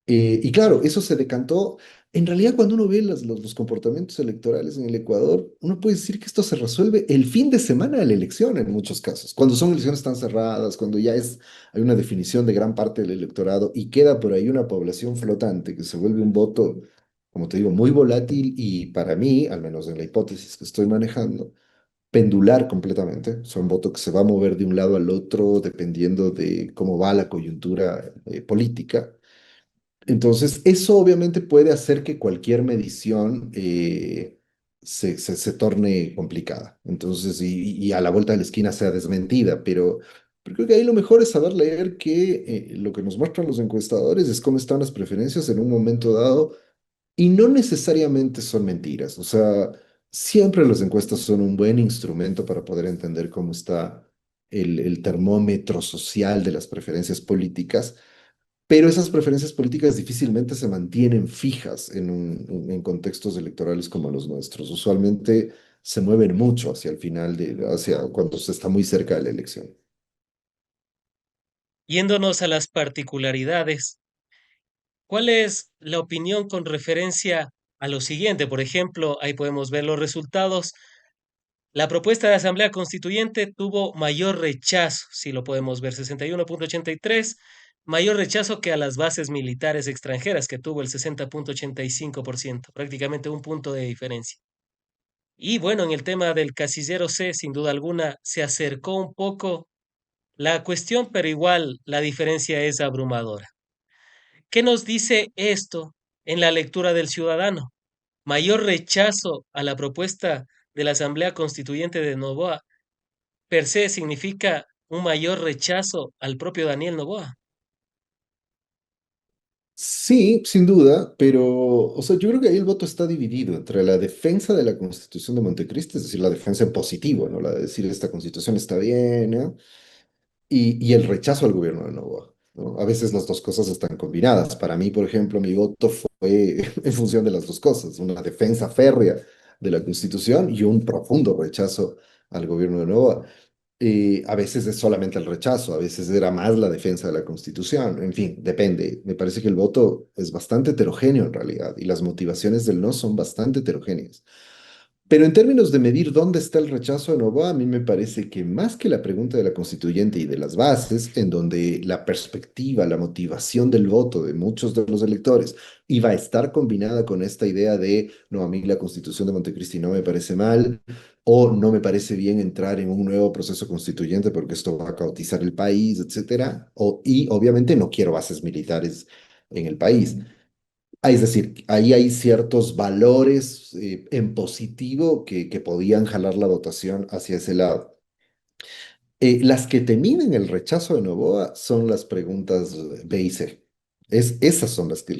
Y claro, eso se decantó. En realidad, cuando uno ve los comportamientos electorales en el Ecuador, uno puede decir que esto se resuelve el fin de semana de la elección en muchos casos. Cuando son elecciones tan cerradas, cuando hay una definición de gran parte del electorado y queda por ahí una población flotante que se vuelve un voto, como te digo, muy volátil y para mí, al menos en la hipótesis que estoy manejando, pendular completamente. O sea, un voto que se va a mover de un lado al otro dependiendo de cómo va la coyuntura política. Entonces, eso obviamente puede hacer que cualquier medición se torne complicada. Entonces, y a la vuelta de la esquina sea desmentida, pero creo que ahí lo mejor es saber leer que lo que nos muestran los encuestadores es cómo están las preferencias en un momento dado y no necesariamente son mentiras. O sea, siempre las encuestas son un buen instrumento para poder entender cómo está el termómetro social de las preferencias políticas, pero esas preferencias políticas difícilmente se mantienen fijas en contextos electorales como los nuestros. Usualmente se mueven mucho hacia el final, hacia cuando se está muy cerca de la elección. Yéndonos a las particularidades, ¿cuál es la opinión con referencia a lo siguiente? Por ejemplo, ahí podemos ver los resultados. La propuesta de Asamblea Constituyente tuvo mayor rechazo, si lo podemos ver, 61,83, mayor rechazo que a las bases militares extranjeras, que tuvo el 60,85%, prácticamente un punto de diferencia. Y bueno, en el tema del casillero C, sin duda alguna, se acercó un poco la cuestión, pero igual la diferencia es abrumadora. ¿Qué nos dice esto en la lectura del ciudadano? Mayor rechazo a la propuesta de la Asamblea Constituyente de Noboa per se significa un mayor rechazo al propio Daniel Noboa. Sí, sin duda, pero, o sea, yo creo que ahí el voto está dividido entre la defensa de la Constitución de Montecristo, es decir, la defensa en positivo, ¿no? La de decir esta Constitución está bien, ¿no? Y el rechazo al gobierno de Noboa, ¿no? A veces las dos cosas están combinadas. Para mí, por ejemplo, mi voto fue en función de las dos cosas, una defensa férrea de la Constitución y un profundo rechazo al gobierno de Noboa. A veces es solamente el rechazo, a veces era más la defensa de la Constitución, en fin, depende. Me parece que el voto es bastante heterogéneo en realidad y las motivaciones del no son bastante heterogéneas. Pero en términos de medir dónde está el rechazo a Noboa, a mí me parece que más que la pregunta de la constituyente y de las bases, en donde la perspectiva, la motivación del voto de muchos de los electores iba a estar combinada con esta idea de, no, a mí la constitución de Montecristi no me parece mal, o no me parece bien entrar en un nuevo proceso constituyente porque esto va a caotizar el país, etcétera, y obviamente no quiero bases militares en el país. Es decir, ahí hay ciertos valores en positivo que podían jalar la votación hacia ese lado. Las que te miden el rechazo de Noboa son las preguntas B y C. Esas son las que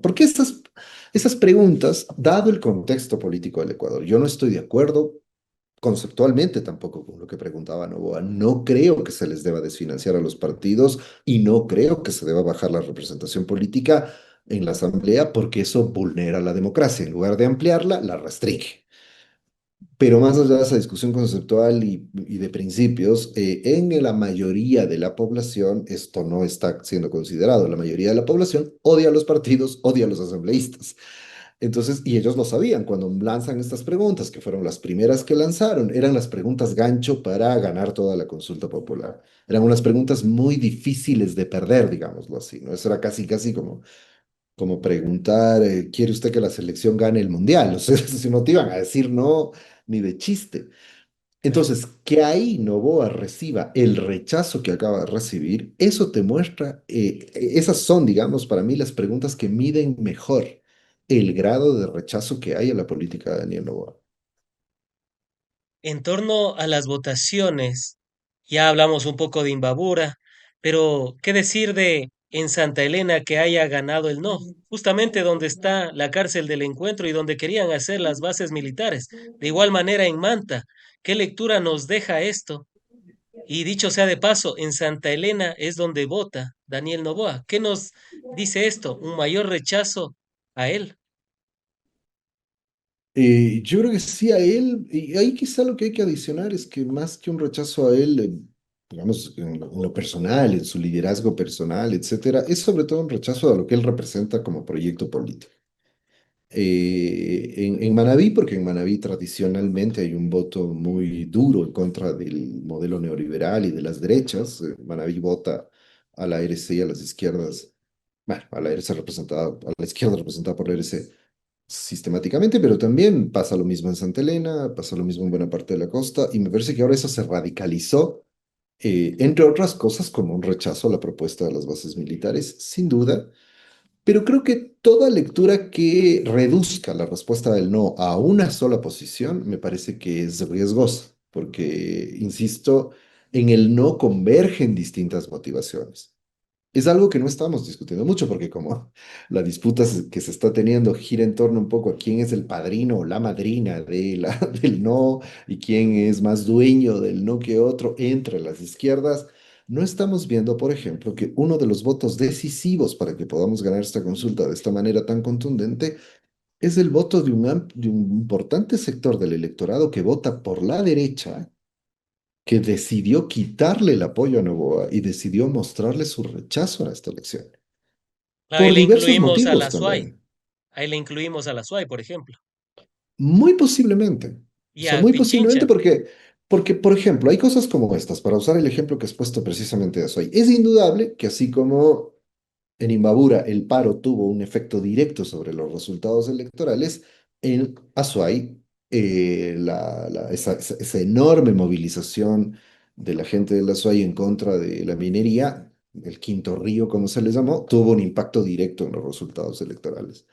porque esas preguntas, dado el contexto político del Ecuador, yo no estoy de acuerdo conceptualmente tampoco con lo que preguntaba Noboa. No creo que se les deba desfinanciar a los partidos y no creo que se deba bajar la representación política en la Asamblea porque eso vulnera la democracia. En lugar de ampliarla, la restringe. Pero más allá de esa discusión conceptual y de principios, en la mayoría de la población esto no está siendo considerado. La mayoría de la población odia a los partidos, odia a los asambleístas. Entonces, y ellos lo sabían cuando lanzan estas preguntas, que fueron las primeras que lanzaron, eran las preguntas gancho para ganar toda la consulta popular. Eran unas preguntas muy difíciles de perder, digámoslo así, ¿no? Eso era casi, casi como preguntar, ¿quiere usted que la selección gane el mundial? O sea, si no te iban a decir no, ni de chiste. Claro. Entonces, que ahí Noboa reciba el rechazo que acaba de recibir, eso te muestra, esas son, digamos, para mí las preguntas que miden mejor el grado de rechazo que hay a la política de Daniel Noboa. En torno a las votaciones, ya hablamos un poco de Imbabura, pero ¿qué decir de en Santa Elena que haya ganado el no? Justamente donde está la cárcel del encuentro y donde querían hacer las bases militares. De igual manera en Manta, ¿qué lectura nos deja esto? Y dicho sea de paso, en Santa Elena es donde vota Daniel Noboa. ¿Qué nos dice esto? Un mayor rechazo a él. Yo creo que sí a él, y ahí quizá lo que hay que adicionar es que más que un rechazo a él, digamos, en lo personal, en su liderazgo personal, etcétera, es sobre todo un rechazo a lo que él representa como proyecto político. En Manabí, porque en Manabí tradicionalmente hay un voto muy duro en contra del modelo neoliberal y de las derechas. Manabí vota a la RC y a las izquierdas, bueno, a la RC representada, a la izquierda representada por la RC sistemáticamente, pero también pasa lo mismo en Santa Elena, pasa lo mismo en buena parte de la costa, y me parece que ahora eso se radicalizó, entre otras cosas, como un rechazo a la propuesta de las bases militares, sin duda. Pero creo que toda lectura que reduzca la respuesta del no a una sola posición me parece que es riesgosa, porque, insisto, en el no convergen distintas motivaciones. Es algo que no estamos discutiendo mucho porque como la disputa que se está teniendo gira en torno un poco a quién es el padrino o la madrina del no y quién es más dueño del no que otro entre las izquierdas, no estamos viendo, por ejemplo, que uno de los votos decisivos para que podamos ganar esta consulta de esta manera tan contundente es el voto de un importante sector del electorado que vota por la derecha, que decidió quitarle el apoyo a Noboa y decidió mostrarle su rechazo a esta elección. Ahí Por le diversos incluimos a motivos la SUAY. también. Ahí le incluimos a la SUAY, por ejemplo. Muy posiblemente. O Y sea, a muy posiblemente Pichincha. porque, por ejemplo, hay cosas como estas, para usar el ejemplo que has puesto precisamente de Azuay. Es indudable que así como en Imbabura el paro tuvo un efecto directo sobre los resultados electorales, en Azuay esa enorme movilización de la gente de la Azuay en contra de la minería el quinto río, como se les llamó, tuvo un impacto directo en los resultados electorales.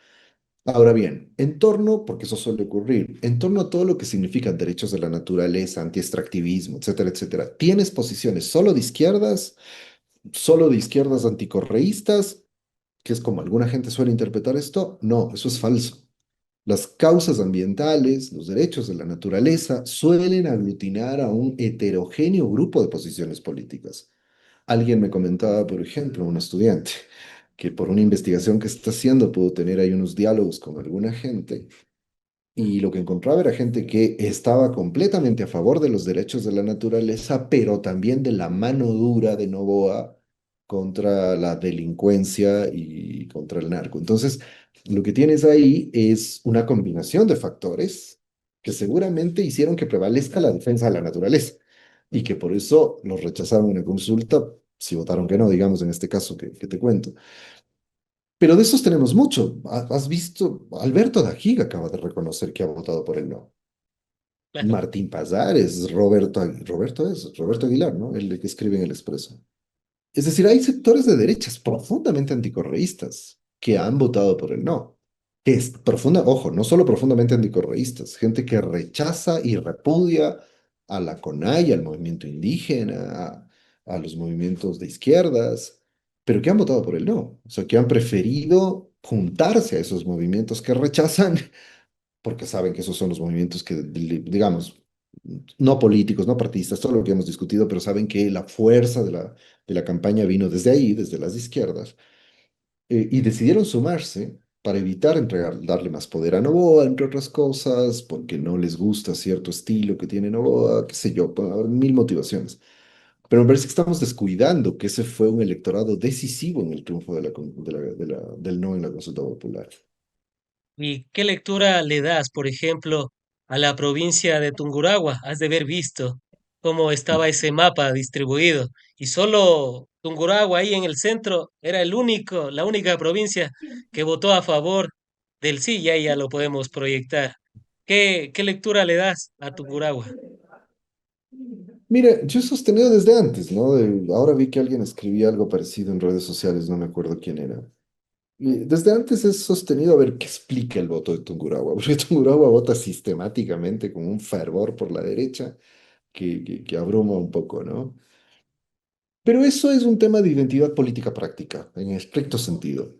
Ahora bien, en torno, porque eso suele ocurrir, en torno a todo lo que significan derechos de la naturaleza, anti-extractivismo, etcétera, etcétera, ¿tienes posiciones solo de izquierdas anticorreístas, que es como alguna gente suele interpretar esto? No, eso es falso. Las causas ambientales, los derechos de la naturaleza, suelen aglutinar a un heterogéneo grupo de posiciones políticas. Alguien me comentaba, por ejemplo, un estudiante, que por una investigación que está haciendo pudo tener ahí unos diálogos con alguna gente y lo que encontraba era gente que estaba completamente a favor de los derechos de la naturaleza, pero también de la mano dura de Noboa contra la delincuencia y contra el narco. Entonces, lo que tienes ahí es una combinación de factores que seguramente hicieron que prevalezca la defensa de la naturaleza y que por eso los rechazaron en la consulta, si votaron que no, digamos en este caso que te cuento. Pero de esos tenemos mucho. Has visto, Alberto Dajiga acaba de reconocer que ha votado por el no. Claro. Martín Pazares, Roberto Aguilar, ¿no? El que escribe en El Expreso. Es decir, hay sectores de derechas profundamente anticorreístas que han votado por el no. Que es profunda, ojo, no solo profundamente anticorreístas, gente que rechaza y repudia a la CONAI, al movimiento indígena, a los movimientos de izquierdas, pero que han votado por el no. O sea, que han preferido juntarse a esos movimientos que rechazan porque saben que esos son los movimientos que, digamos, no políticos, no partidistas, todo lo que hemos discutido, pero saben que la fuerza de la campaña vino desde ahí, desde las izquierdas, y decidieron sumarse para evitar darle más poder a Noboa, entre otras cosas, porque no les gusta cierto estilo que tiene Noboa, qué sé yo, puede haber mil motivaciones. Pero me parece que estamos descuidando que ese fue un electorado decisivo en el triunfo del no en la consulta popular. ¿Y qué lectura le das, por ejemplo, a la provincia de Tungurahua? Has de haber visto cómo estaba ese mapa distribuido. Y solo Tungurahua ahí en el centro era la única provincia que votó a favor del sí, y ahí ya lo podemos proyectar. ¿Qué lectura le das a Tungurahua? Mira, yo he sostenido desde antes, ¿no? Ahora vi que alguien escribía algo parecido en redes sociales, no me acuerdo quién era. Y desde antes he sostenido a ver qué explica el voto de Tungurahua, porque Tungurahua vota sistemáticamente con un fervor por la derecha que abruma un poco, ¿no? Pero eso es un tema de identidad política práctica, en estricto sentido.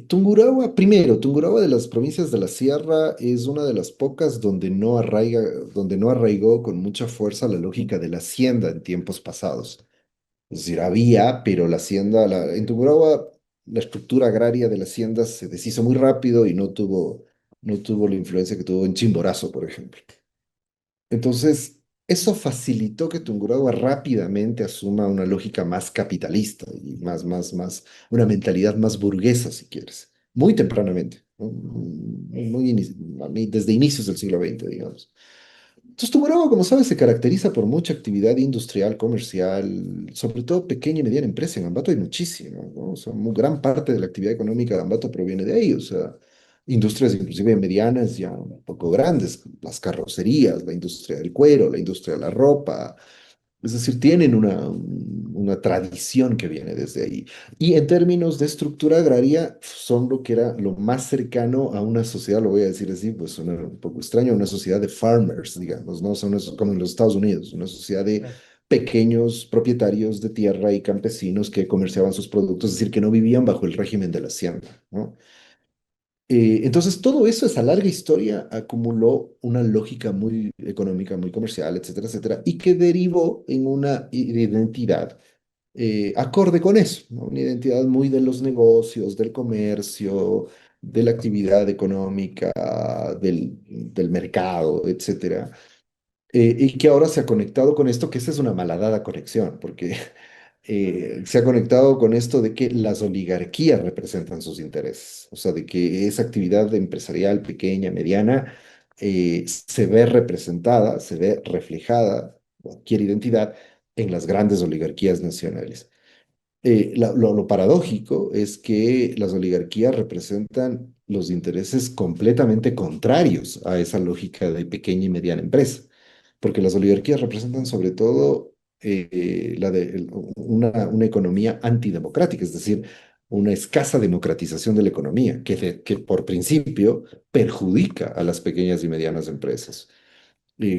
Tungurahua, primero, Tungurahua de las provincias de la Sierra es una de las pocas donde no arraigó con mucha fuerza la lógica de la hacienda en tiempos pasados. Es decir, había, pero en Tungurahua la estructura agraria de la hacienda se deshizo muy rápido y no tuvo la influencia que tuvo en Chimborazo, por ejemplo. Entonces, eso facilitó que Tungurahua rápidamente asuma una lógica más capitalista y una mentalidad más burguesa, si quieres, muy tempranamente, ¿no? Desde inicios del siglo XX, digamos. Entonces, Tungurahua, como sabes, se caracteriza por mucha actividad industrial, comercial, sobre todo pequeña y mediana empresa. En Ambato hay muchísimo, ¿no? O sea, gran parte de la actividad económica de Ambato proviene de ahí. O sea, industrias inclusive medianas ya un poco grandes, las carrocerías, la industria del cuero, la industria de la ropa, es decir, tienen una tradición que viene desde ahí. Y en términos de estructura agraria, son lo que era lo más cercano a una sociedad, lo voy a decir así, pues suena un poco extraño, una sociedad de farmers, digamos, ¿no? Como en los Estados Unidos, una sociedad de Claro. pequeños propietarios de tierra y campesinos que comerciaban sus productos, es decir, que no vivían bajo el régimen de la hacienda, ¿no? Entonces, todo eso, esa larga historia, acumuló una lógica muy económica, muy comercial, etcétera, etcétera, y que derivó en una identidad acorde con eso, ¿no? Una identidad muy de los negocios, del comercio, de la actividad económica, del mercado, etcétera. Y que ahora se ha conectado con esto, que esa es una malhadada conexión, porque se ha conectado con esto de que las oligarquías representan sus intereses, o sea, de que esa actividad empresarial pequeña, mediana, se ve representada, se ve reflejada, adquiere identidad en las grandes oligarquías nacionales. Lo paradójico es que las oligarquías representan los intereses completamente contrarios a esa lógica de pequeña y mediana empresa, porque las oligarquías representan sobre todo una economía antidemocrática, es decir, una escasa democratización de la economía, que por principio perjudica a las pequeñas y medianas empresas.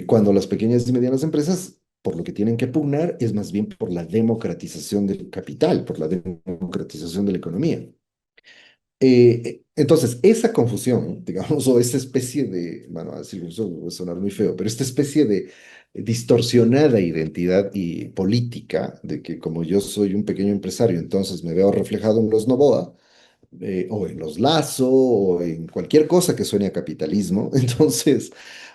Cuando las pequeñas y medianas empresas, por lo que tienen que pugnar, es más bien por la democratización del capital, por la democratización de la economía. Entonces, esa confusión, digamos, o esa especie de, bueno, a decir eso va a sonar muy feo, pero esta especie de distorsionada identidad y política de que como yo soy un pequeño empresario, entonces me veo reflejado en los Noboa, o en los Lazo, o en cualquier cosa que suene a capitalismo. Entonces,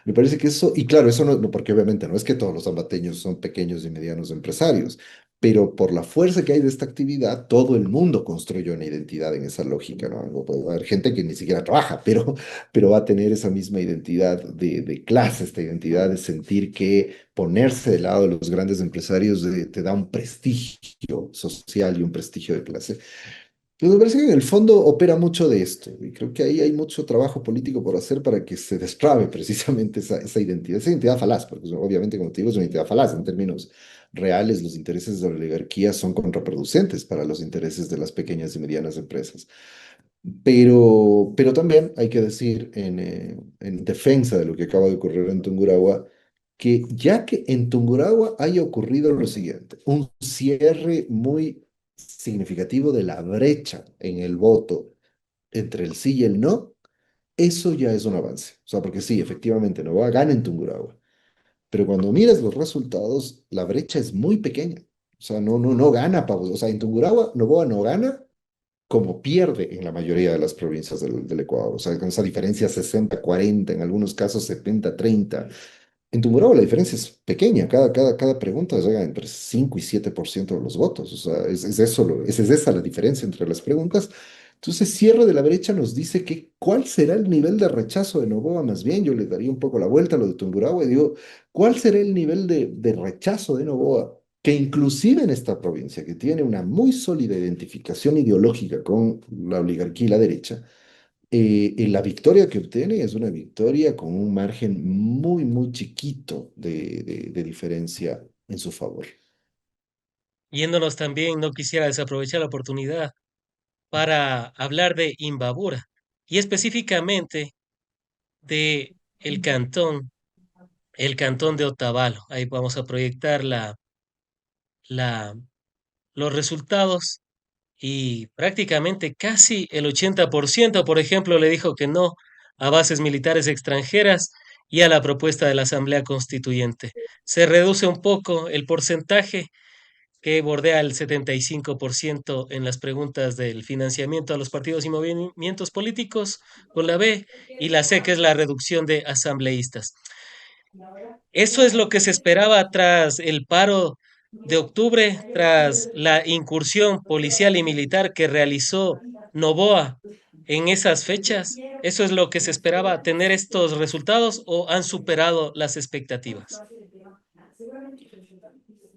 me parece que eso, y claro, eso porque obviamente no es que todos los ambateños son pequeños y medianos empresarios, pero por la fuerza que hay de esta actividad, todo el mundo construye una identidad en esa lógica, ¿no? O puede haber gente que ni siquiera trabaja, pero va a tener esa misma identidad de clase, esta identidad de sentir que ponerse del lado de los grandes empresarios te da un prestigio social y un prestigio de clase. Pues me parece que en el fondo opera mucho de esto, y creo que ahí hay mucho trabajo político por hacer para que se destrabe precisamente esa identidad falaz, porque obviamente, como te digo, es una identidad falaz en términos reales. Los intereses de la oligarquía son contraproducentes para los intereses de las pequeñas y medianas empresas. Pero también hay que decir, en defensa de lo que acaba de ocurrir en Tungurahua, que ya que en Tungurahua haya ocurrido lo siguiente, un cierre muy significativo de la brecha en el voto entre el sí y el no, eso ya es un avance. O sea, porque sí, efectivamente, Noboa gana en Tungurahua, pero cuando miras los resultados, la brecha es muy pequeña. O sea, no gana, o sea, en Tungurahua, Noboa no gana como pierde en la mayoría de las provincias del Ecuador. O sea, con esa diferencia 60-40, en algunos casos 70-30. En Tungurahua la diferencia es pequeña, cada pregunta llega entre 5 y 7% de los votos. O sea, es eso, es esa la diferencia entre las preguntas. Entonces, cierre de la brecha nos dice que cuál será el nivel de rechazo de Noboa. Más bien, yo le daría un poco la vuelta a lo de Tungurahua y digo, ¿cuál será el nivel de rechazo de Noboa? Que inclusive en esta provincia, que tiene una muy sólida identificación ideológica con la oligarquía y la derecha, la victoria que obtiene es una victoria con un margen muy, muy chiquito de diferencia en su favor. Yéndonos también, no quisiera desaprovechar la oportunidad para hablar de Imbabura y específicamente de el cantón de Otavalo. Ahí vamos a proyectar la, los resultados y prácticamente casi el 80%, por ejemplo, le dijo que no a bases militares extranjeras y a la propuesta de la Asamblea Constituyente. Se reduce un poco el porcentaje que bordea el 75% en las preguntas del financiamiento a los partidos y movimientos políticos con la B y la C, que es la reducción de asambleístas. Eso es lo que se esperaba tras el paro de octubre, tras la incursión policial y militar que realizó Noboa en esas fechas. ¿Eso es lo que se esperaba, tener estos resultados o han superado las expectativas?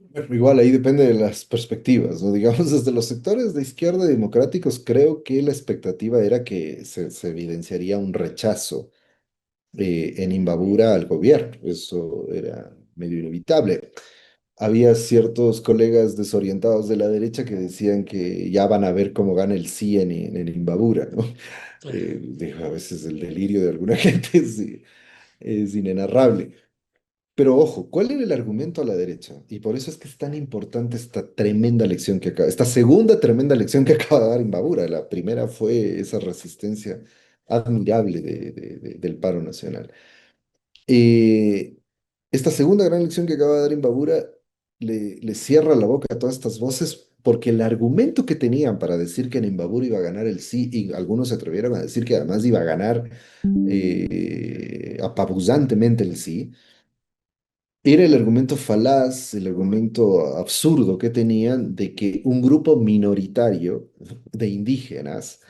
Bueno, igual ahí depende de las perspectivas, ¿no? Digamos, desde los sectores de izquierda democráticos, creo que la expectativa era que se evidenciaría un rechazo en Imbabura al gobierno. Eso era medio inevitable. Había ciertos colegas desorientados de la derecha que decían que ya van a ver cómo gana el sí en Imbabura, ¿no? Claro. Digo, a veces el delirio de alguna gente es inenarrable. Pero ojo, ¿cuál era el argumento a la derecha? Y por eso es que es tan importante esta tremenda lección esta segunda tremenda lección que acaba de dar Imbabura. La primera fue esa resistencia admirable del paro nacional. Eh, Esta segunda gran lección que acaba de dar Imbabura le cierra la boca a todas estas voces porque el argumento que tenían para decir que en Imbabura iba a ganar el sí, y algunos se atrevieron a decir que además iba a ganar apabullantemente el sí, era el argumento falaz, el argumento absurdo que tenían de que un grupo minoritario de indígenas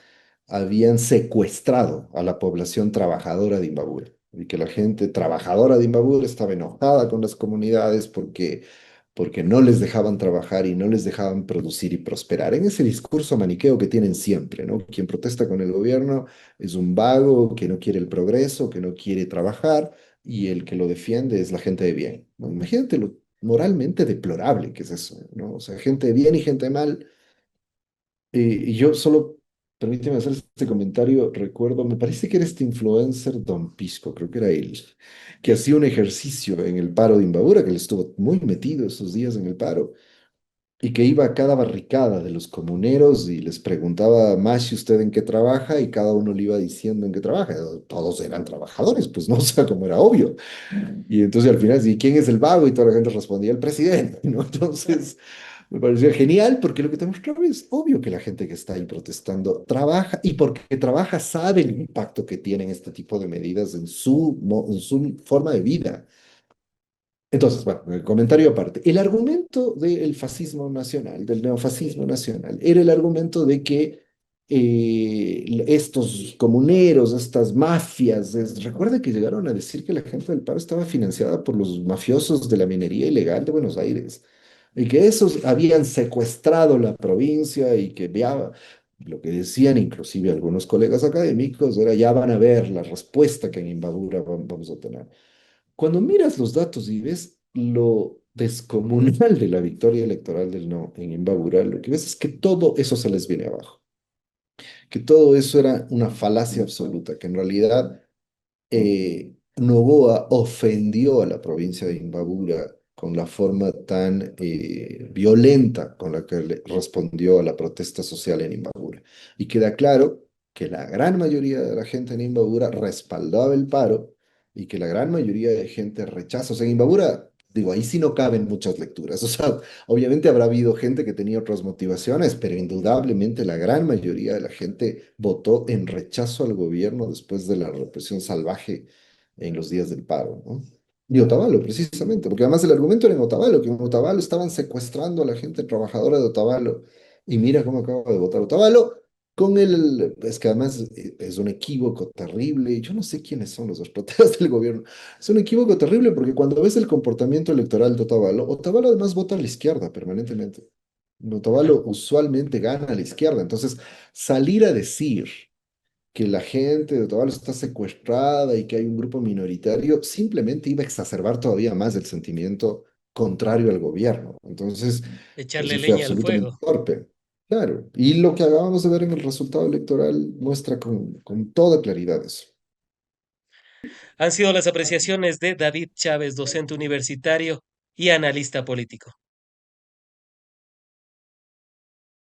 habían secuestrado a la población trabajadora de Imbabura y que la gente trabajadora de Imbabura estaba enojada con las comunidades porque no les dejaban trabajar y no les dejaban producir y prosperar. En ese discurso maniqueo que tienen siempre, ¿no? Quien protesta con el gobierno es un vago que no quiere el progreso, que no quiere trabajar y el que lo defiende es la gente de bien, ¿no? Imagínate moralmente deplorable que es eso, ¿no? O sea, gente bien y gente mal. Y yo solo, permíteme hacer este comentario, recuerdo, me parece que era este influencer Don Pisco, creo que era él, que hacía un ejercicio en el paro de Imbabura, que él estuvo muy metido esos días en el paro, y que iba a cada barricada de los comuneros y les preguntaba, más usted en qué trabaja, y cada uno le iba diciendo en qué trabaja. Todos eran trabajadores, pues no, o sea, como era obvio. Y entonces al final, ¿y quién es el vago? Y toda la gente respondía, el presidente, ¿no? Entonces me pareció genial porque lo que te mostraba es obvio que la gente que está ahí protestando trabaja y porque trabaja sabe el impacto que tienen este tipo de medidas en en su forma de vida. Entonces, bueno, el comentario aparte. El argumento del fascismo nacional, del neofascismo nacional, era el argumento de que estos comuneros, estas mafias, recuerda que llegaron a decir que la gente del paro estaba financiada por los mafiosos de la minería ilegal de Buenos Aires y que esos habían secuestrado la provincia y que ya, lo que decían inclusive algunos colegas académicos era ya van a ver la respuesta que en Imbabura vamos a tener. Cuando miras los datos y ves lo descomunal de la victoria electoral del no en Imbabura, lo que ves es que todo eso se les viene abajo, que todo eso era una falacia absoluta, que en realidad Noboa ofendió a la provincia de Imbabura con la forma tan violenta con la que le respondió a la protesta social en Imbabura. Y queda claro que la gran mayoría de la gente en Imbabura respaldaba el paro y que la gran mayoría de gente rechaza. O sea, en Imbabura, digo, ahí sí no caben muchas lecturas. O sea, obviamente habrá habido gente que tenía otras motivaciones, pero indudablemente la gran mayoría de la gente votó en rechazo al gobierno después de la represión salvaje en los días del paro, ¿no? Y Otavalo, precisamente, porque además el argumento era en Otavalo, que en Otavalo estaban secuestrando a la gente trabajadora de Otavalo. Y mira cómo acaba de votar Otavalo con es que además es un equívoco terrible, y yo no sé quiénes son los estrategas del gobierno. Es un equívoco terrible porque cuando ves el comportamiento electoral de Otavalo, Otavalo además vota a la izquierda permanentemente. Otavalo usualmente gana a la izquierda. Entonces, salir a decir que la gente de Otavalo está secuestrada y que hay un grupo minoritario, simplemente iba a exacerbar todavía más el sentimiento contrario al gobierno. Entonces, Echarle eso fue leña al absolutamente fuego. torpe. Claro. Y lo que acabamos de ver en el resultado electoral muestra con toda claridad eso. Han sido las apreciaciones de David Chávez, docente universitario y analista político.